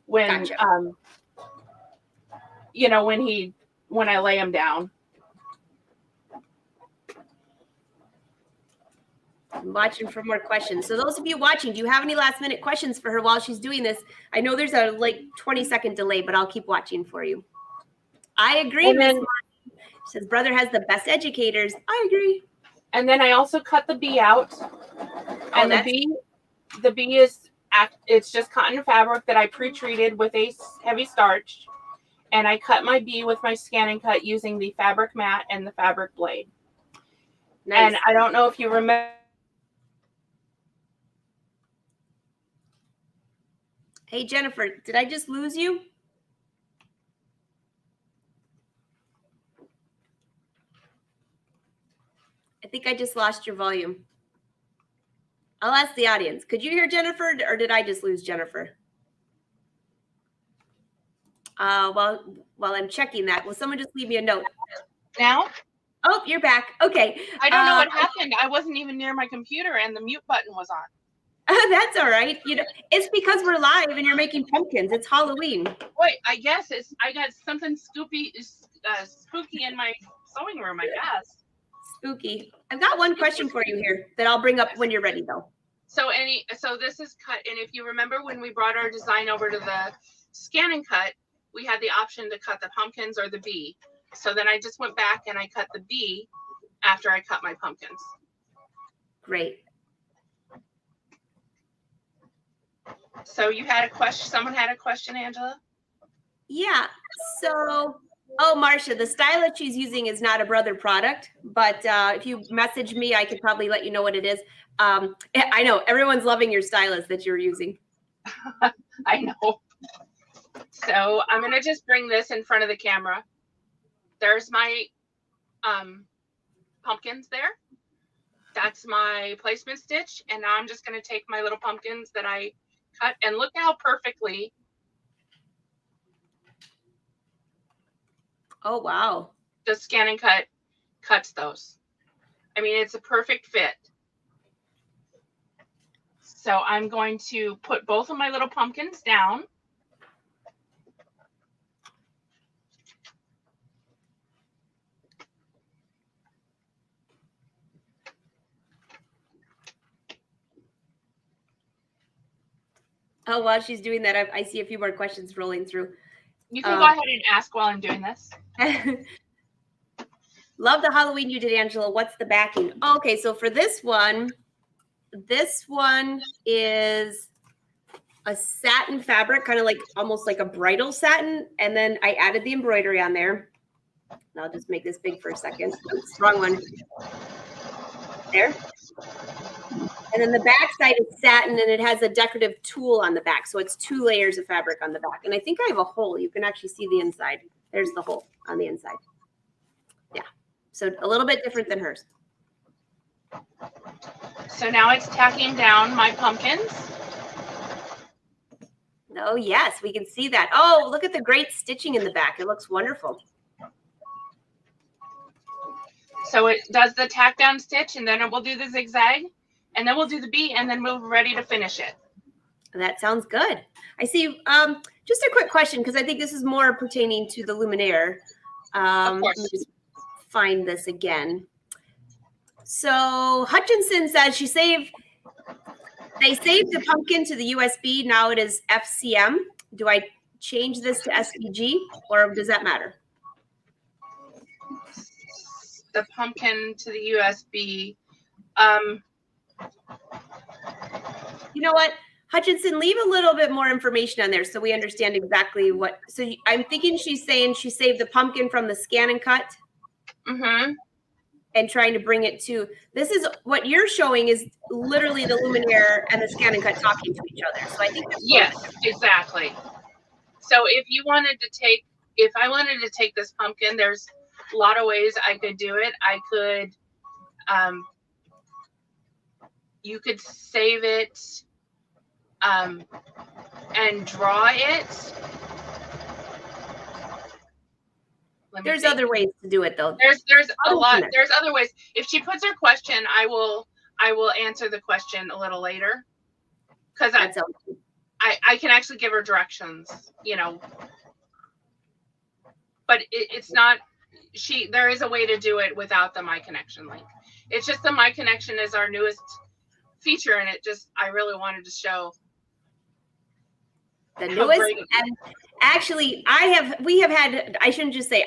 when, Gotcha. when I lay him down. I'm watching for more questions. So those of you watching, do you have any last minute questions for her while she's doing this? I know there's a 20-second delay, but I'll keep watching for you. I agree. Miss Martin says brother has the best educators. I agree. And then I also cut the bee out. And the bee is, it's just cotton fabric that I pre-treated with a heavy starch. And I cut my bee with my ScanNCut using the fabric mat and the fabric blade. Nice. And I don't know if you remember. Hey, Jennifer, did I just lose you? I think I just lost your volume. I'll ask the audience. Could you hear Jennifer, or did I just lose Jennifer? While I'm checking that, will someone just leave me a note? Now? Oh, you're back. Okay. I don't know what happened. I wasn't even near my computer and the mute button was on. That's all right. It's because we're live and you're making pumpkins. It's Halloween. Wait, I guess I got something spooky in my sewing room, I guess. Spooky. I've got one question for you here that I'll bring up when you're ready, though. So this is cut, and if you remember when we brought our design over to the ScanNCut, we had the option to cut the pumpkins or the bee. So then I just went back and I cut the bee after I cut my pumpkins. Great. So you had a question. Someone had a question, Angela? Yeah. So, Marcia, the stylet she's using is not a brother product, but if you message me, I could probably let you know what it is. I know everyone's loving your stylus that you're using. I know. So I'm going to just bring this in front of the camera. There's my pumpkins there. That's my placement stitch. And now I'm just going to take my little pumpkins that I cut, and look how perfectly. Oh, wow. The ScanNCut cuts those. I mean, it's a perfect fit. So I'm going to put both of my little pumpkins down. Oh, while she's doing that, I see a few more questions rolling through. You can go ahead and ask while I'm doing this. Love the Halloween you did, Angela. What's the backing? Okay, so for this one is a satin fabric, kind of like almost like a bridal satin. And then I added the embroidery on there. And I'll just make this big for a second. Oops, wrong one. There. And then the back side is satin, and it has a decorative tulle on the back. So it's 2 layers of fabric on the back. And I think I have a hole. You can actually see the inside. There's the hole on the inside. Yeah. So a little bit different than hers. So now it's tacking down my pumpkins. Oh, yes, we can see that. Oh, look at the great stitching in the back. It looks wonderful. So it does the tack down stitch, and then it will do the zigzag, and then we'll do the beat, and then we're ready to finish it. That sounds good. I see. Just a quick question, because I think this is more pertaining to the luminaire. Of course. Let me just find this again. So Hutchinson says they saved the pumpkin to the USB. Now it is FCM. Do I change this to SVG, or does that matter? The pumpkin to the USB. You know what, Hutchinson, leave a little bit more information on there so we understand exactly what. So I'm thinking she's saying she saved the pumpkin from the ScanNCut. Mm-hmm. And trying to bring it to, this is what you're showing is literally the luminaire and the ScanNCut talking to each other. So I think that's yes, exactly. So if I wanted to take this pumpkin, there's a lot of ways I could do it. I could, you could save it and draw it. There's other ways to do it though. There's a lot. There's other ways. If she puts her question, I will answer the question a little later, because I can actually give her directions, but it's not, there is a way to do it without the My Connection link. It's just the My Connection is our newest feature, and I really wanted to show the newest. And actually, we have had, I shouldn't just say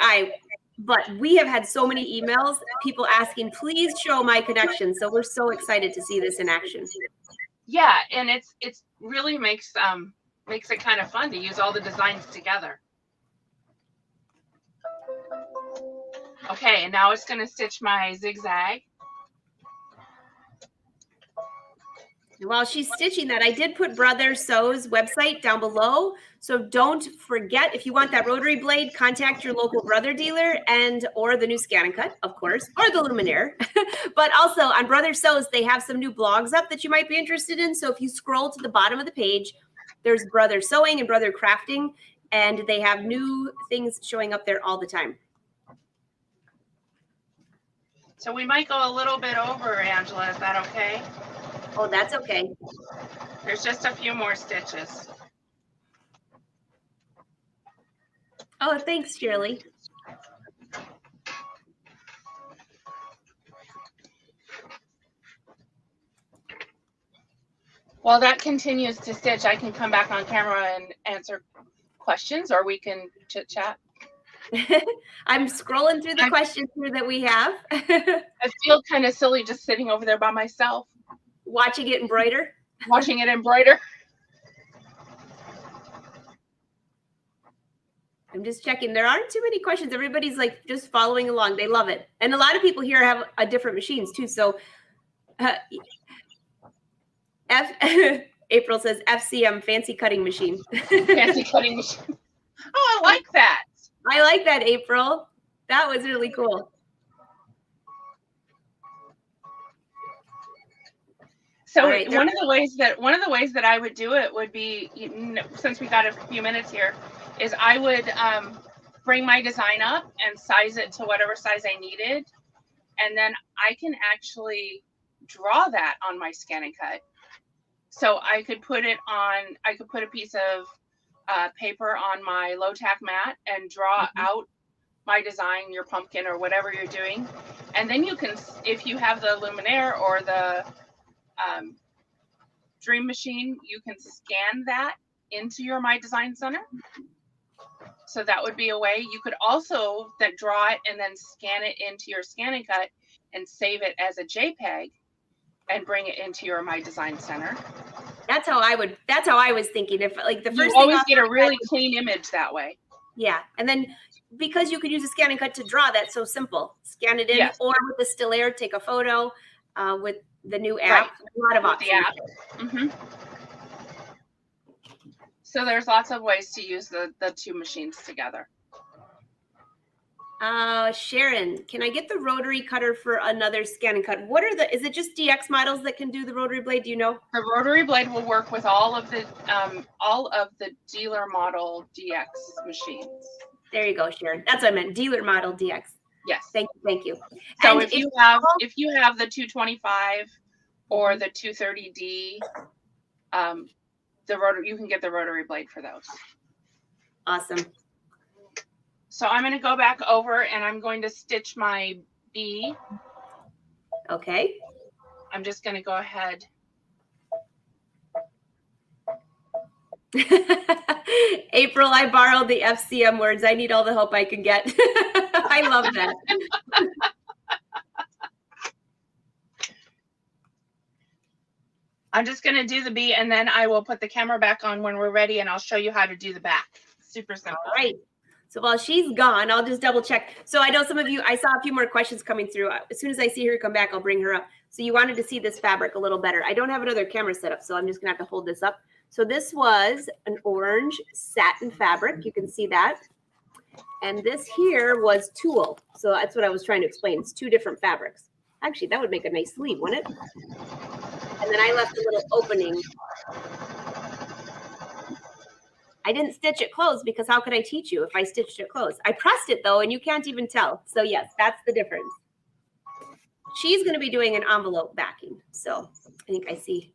but we have had so many emails, people asking, please show My Connection. So we're so excited to see this in action. Yeah, and it's really makes it kind of fun to use all the designs together. Okay, and now it's going to stitch my zigzag. While she's stitching that, I did put Brother Sew's website down below. So don't forget, if you want that rotary blade, contact your local Brother dealer or the new ScanNCut, of course, or the luminaire. But also on Brother Sew's, they have some new blogs up that you might be interested in. So if you scroll to the bottom of the page, there's Brother Sewing and Brother Crafting, and they have new things showing up there all the time. So we might go a little bit over, Angela. Is that okay? Oh, that's okay. There's just a few more stitches. Oh, thanks, Shirley. While that continues to stitch, I can come back on camera and answer questions, or we can chit chat. I'm scrolling through the questions here that we have. I feel kind of silly just sitting over there by myself. Watching it embroider? Watching it embroider. I'm just checking. There aren't too many questions. Everybody's like just following along. They love it. And a lot of people here have different machines too. So April says FCM, fancy cutting machine. Fancy cutting machine. Oh, I like that. I like that, April. That was really cool. So one of the ways that I would do it would be, since we got a few minutes here, is I would bring my design up and size it to whatever size I needed, and then I can actually draw that on my ScanNCut. So I could put a piece of paper on my low tack mat and draw out my design, your pumpkin or whatever you're doing, and then you can, if you have the luminaire or the Dream Machine, you can scan that into your My Design Center. So that would be a way. You could also then draw it and then scan it into your ScanNCut and save it as a JPEG and bring it into your My Design Center. That's how I was thinking. If like the first you always thing get a really clean image that way. Yeah. And then because you could use a ScanNCut to draw, that's so simple. Scan it in, Yes. or with the still air, take a photo with the new app. Right. A lot of options. The app. Mm-hmm. So there's lots of ways to use the two machines together. Sharon, can I get the rotary cutter for another ScanNCut? Is it just DX models that can do the rotary blade? Do you know? The rotary blade will work with all of the dealer model DX machines. There you go, Sharon. That's what I meant. Dealer model DX. Yes. Thank you. So And if you have the 225 or the 230D, the rotary, you can get the rotary blade for those. Awesome. So I'm going to go back over and I'm going to stitch my B. Okay. I'm just going to go ahead. April, I borrowed the FCM words. I need all the help I can get. I love that. I'm just going to do the B and then I will put the camera back on when we're ready and I'll show you how to do the back. Super simple. All right. So while she's gone, I'll just double check. So I know some of you, I saw a few more questions coming through. As soon as I see her come back, I'll bring her up. So you wanted to see this fabric a little better. I don't have another camera set up, so I'm just gonna have to hold this up. So this was an orange satin fabric. You can see that. And this here was tulle. So that's what I was trying to explain. It's two different fabrics. Actually, that would make a nice sleeve, wouldn't it? And then I left a little opening. I didn't stitch it closed because how could I teach you if I stitched it closed? I pressed it though, and you can't even tell. So yes, that's the difference. She's going to be doing an envelope backing. So I think I see.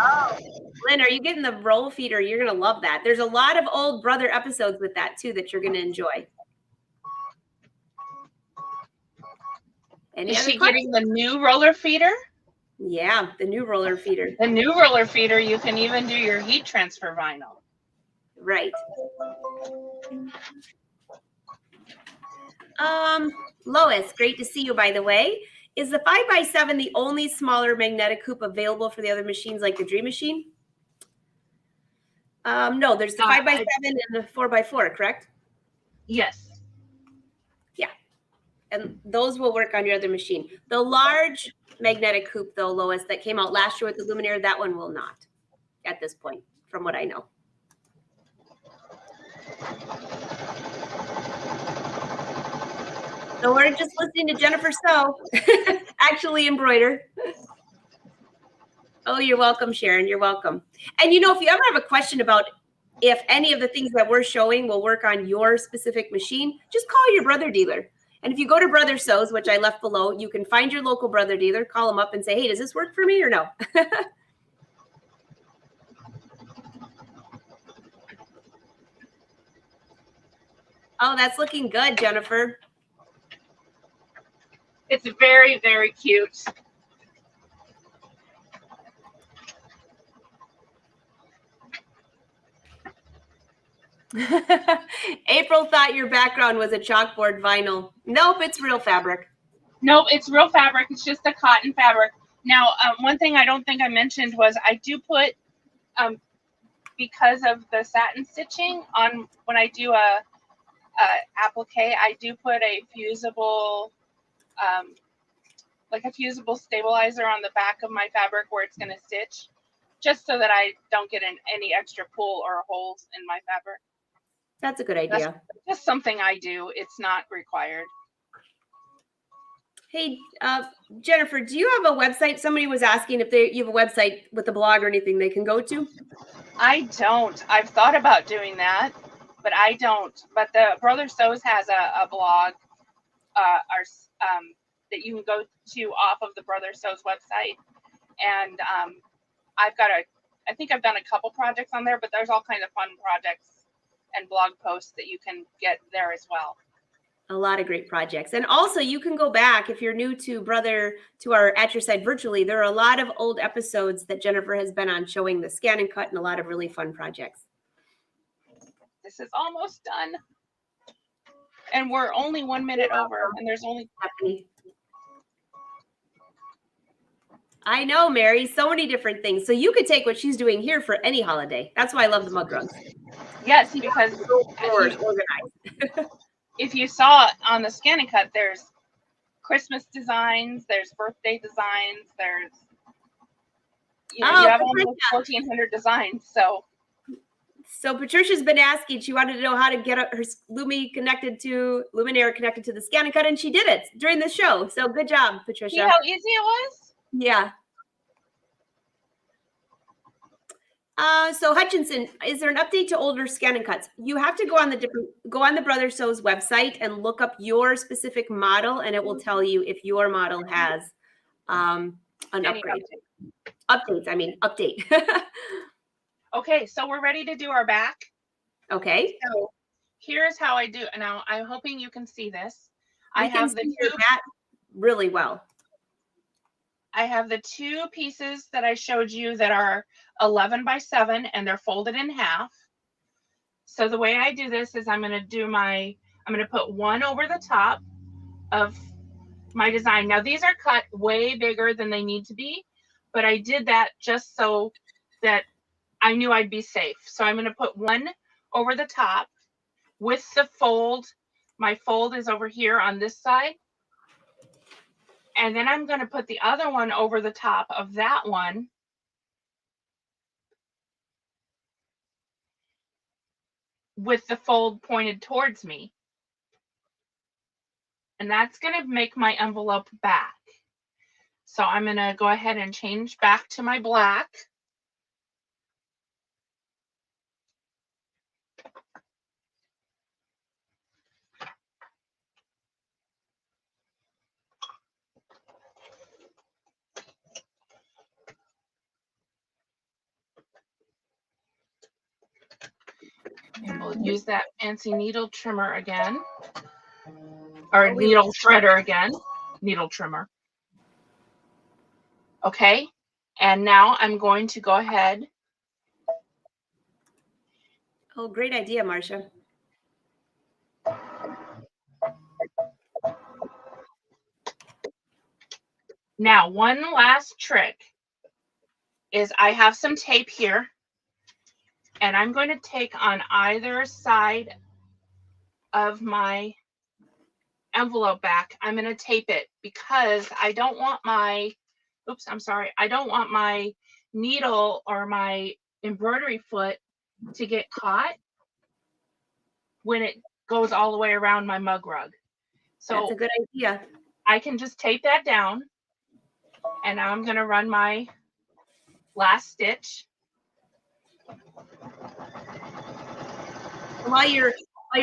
Oh, Lynn, are you getting the roll feeder? You're going to love that. There's a lot of old brother episodes with that too that you're going to enjoy. Is she getting the new roller feeder? Yeah, the new roller feeder. The new roller feeder, you can even do your heat transfer vinyl. Right. Lois, great to see you, by the way. Is the 5x7 the only smaller magnetic hoop available for the other machines like the Dream Machine? No, there's the 5x7 and the 4x4, correct? Yes. Yeah. And those will work on your other machine. The large magnetic hoop, though, Lois, that came out last year with the Luminaire, that one will not at this point, from what I know. So we're just listening to Jennifer sew, actually embroider. Oh, you're welcome, Sharon. You're welcome. And you know, if you ever have a question about if any of the things that we're showing will work on your specific machine, just call your brother dealer. And if you go to Brother Sews, which I left below, you can find your local brother dealer, call them up and say, hey, does this work for me or no? Oh, that's looking good, Jennifer. It's very, very cute. April thought your background was a chalkboard vinyl. Nope, it's real fabric. Nope, it's real fabric. It's just a cotton fabric. Now, one thing I don't think I mentioned was I do put, because of the satin stitching on when I do a applique, I do put a fusible, like a fusible stabilizer on the back of my fabric where it's going to stitch, just so that I don't get any extra pull or holes in my fabric. That's a good idea. That's just something I do. It's not required. Hey, Jennifer, do you have a website? Somebody was asking if you have a website with a blog or anything they can go to. I don't. I've thought about doing that, but I don't. But the Brother Sews has a blog that you can go to off of the Brother Sews website. And I think I've done a couple projects on there, but there's all kinds of fun projects and blog posts that you can get there as well. A lot of great projects. And also you can go back if you're new to our At Your Side Virtually. There are a lot of old episodes that Jennifer has been on showing the ScanNCut and a lot of really fun projects. This is almost done. And we're only 1 minute over, and there's only... I know, Mary, so many different things. So you could take what she's doing here for any holiday. That's why I love the mug rugs. Yeah, see, because organized. If you saw on the ScanNCut, there's Christmas designs, there's birthday designs, there's, you have almost 1,400 designs. So Patricia's been asking, she wanted to know how to get her Luminaire connected to the ScanNCut, and she did it during the show. So good job, Patricia. See how easy it was? Yeah. So Hutchinson, is there an update to older ScanNCuts? You have to go on the Brother Sew's website and look up your specific model, and it will tell you if your model has an upgrade. Update. Okay, so we're ready to do our back. Okay. So here's how I do. Now I'm hoping you can see this. I have the two really well. I have the two pieces that I showed you that are 11 by 7 and they're folded in half. So the way I do this is I'm going to put one over the top of my design. Now these are cut way bigger than they need to be, but I did that just so that I knew I'd be safe. So I'm going to put one over the top with the fold. My fold is over here on this side. And then I'm going to put the other one over the top of that one. With the fold pointed towards me. And that's going to make my envelope back. So I'm going to go ahead and change back to my black. And we'll use that fancy needle trimmer again. Or needle shredder again. Needle trimmer. Okay. And now I'm going to go ahead. Oh, great idea, Marcia. Now, one last trick is I have some tape here. And I'm going to take on either side of my envelope back. I'm going to tape it because I don't want my, I don't want my needle or my embroidery foot to get caught when it goes all the way around my mug rug. So that's a good idea. I can just tape that down. And now I'm going to run my last stitch. While you're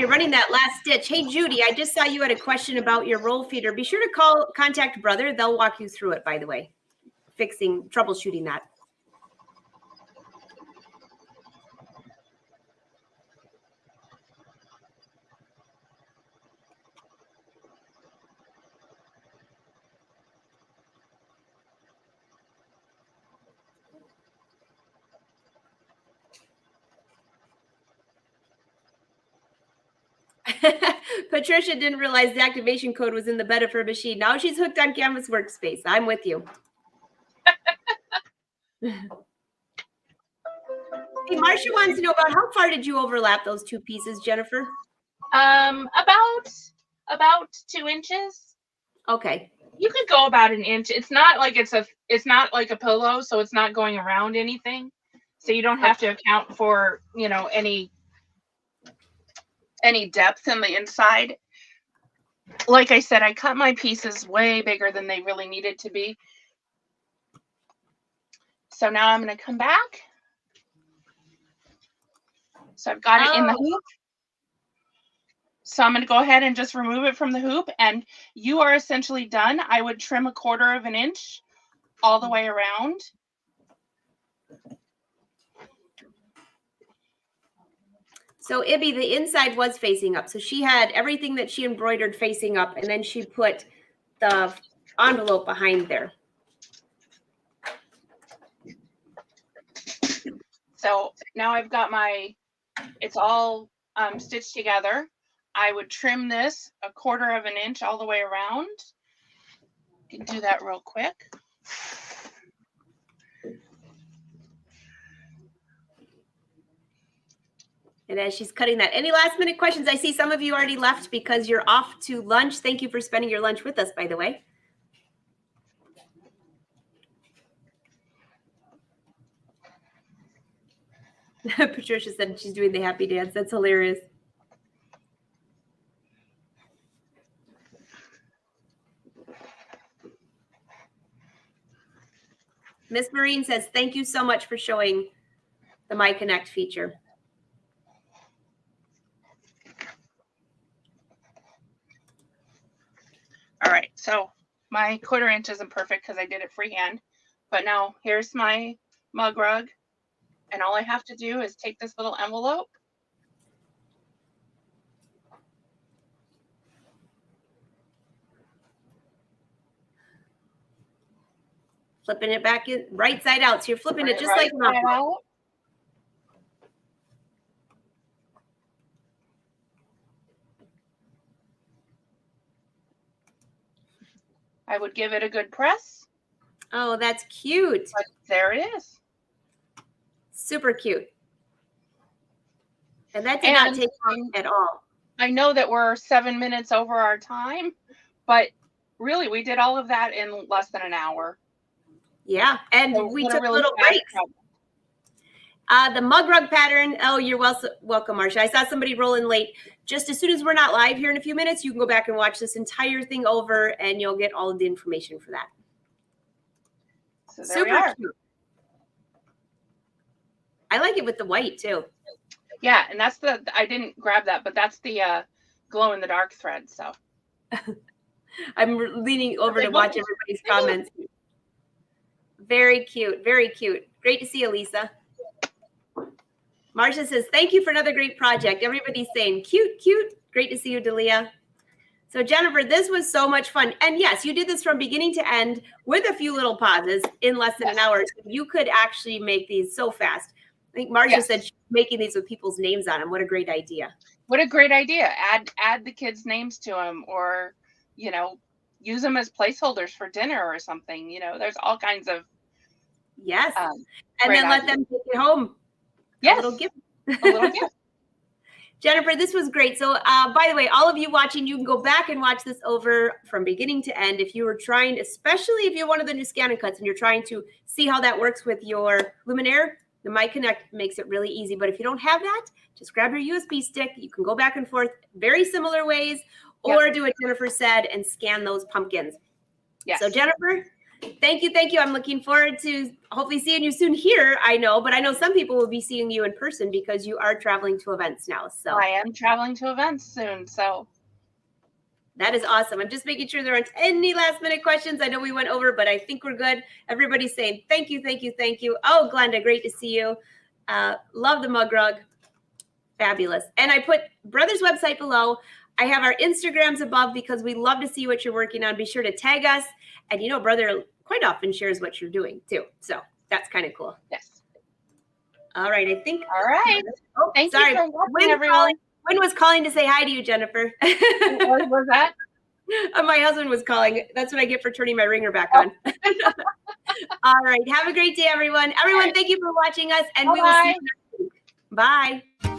running that last stitch, hey Judy, I just saw you had a question about your roll feeder. Be sure to contact Brother. They'll walk you through it, by the way, troubleshooting that. Patricia didn't realize the activation code was in the bed of her machine. Now she's hooked on Canvas Workspace. I'm with you. Hey, Marcia wants to know about how far did you overlap those two pieces, Jennifer? About 2 inches. Okay. You could go about an inch. It's not like it's not like a pillow, so it's not going around anything. So you don't have to account for, any depth in the inside. Like I said, I cut my pieces way bigger than they really needed to be. So now I'm going to come back. So I've got it in the hoop. So I'm going to go ahead and just remove it from the hoop, and you are essentially done. I would trim 1/4 of an inch all the way around. So Ibby, the inside was facing up. So she had everything that she embroidered facing up, and then she put the envelope behind there. So now I've got it's all stitched together. I would trim this 1/4 of an inch all the way around. You can do that real quick. And as she's cutting that, any last minute questions? I see some of you already left because you're off to lunch. Thank you for spending your lunch with us, by the way. Patricia said she's doing the happy dance. That's hilarious. Miss Marine says, thank you so much for showing the My Connect feature. All right, so my 1/4 inch isn't perfect because I did it freehand, but now here's my mug rug, and all I have to do is take this little envelope, flipping it back in right side out. So you're flipping it just like normal. I would give it a good press. Oh, that's cute. But there it is. Super cute. And that did not take long at all. I know that we're 7 minutes over our time, but really we did all of that in less than an hour. Yeah, and so we took little breaks. The mug rug pattern. Oh, you're welcome, Marcia. I saw somebody roll in late. Just as soon as we're not live here in a few minutes, you can go back and watch this entire thing over, and you'll get all of the information for that. So there we are. Cute. I like it with the white too. Yeah, and that's I didn't grab that, but that's the glow in the dark thread. So I'm leaning over to watch everybody's comments. Very cute. Very cute. Great to see you, Lisa. Marcia says, thank you for another great project. Everybody's saying cute, cute. Great to see you, Dalia. So Jennifer, this was so much fun. And yes, you did this from beginning to end with a few little pauses in less than an hour. So you could actually make these so fast. I think Marcia said she's making these with people's names on them. What a great idea. What a great idea. Add the kids' names to them, or, you know, use them as placeholders for dinner or something. You know, there's all kinds of. Yes. And then let them take it home. Yes. A little gift. A little gift. Jennifer, this was great. So by the way, all of you watching, you can go back and watch this over from beginning to end. If you were trying, especially if you're one of the new ScanNCuts and you're trying to see how that works with your Luminaire, the My Connect makes it really easy. But if you don't have that, just grab your USB stick. You can go back and forth very similar ways, or do what Jennifer said and scan those pumpkins. Yes. So Jennifer, thank you. Thank you. I'm looking forward to hopefully seeing you soon here. I know, but I know some people will be seeing you in person because you are traveling to events now. So I am traveling to events soon. So that is awesome. I'm just making sure there aren't any last minute questions. I know we went over, but I think we're good. Everybody's saying thank you, thank you, thank you. Oh, Glenda, great to see you. Love the mug rug. Fabulous. And I put Brother's website below. I have our Instagrams above because we love to see what you're working on. Be sure to tag us. And you know, Brother quite often shares what you're doing too. So that's kind of cool. Yes. All right. I think. All right. Oh, thank you for watching, everyone. Wynn was calling to say hi to you, Jennifer. What was that? My husband was calling. That's what I get for turning my ringer back on. All right. Have a great day, everyone. Everyone, thank you for watching us. And we will see you next week. Bye.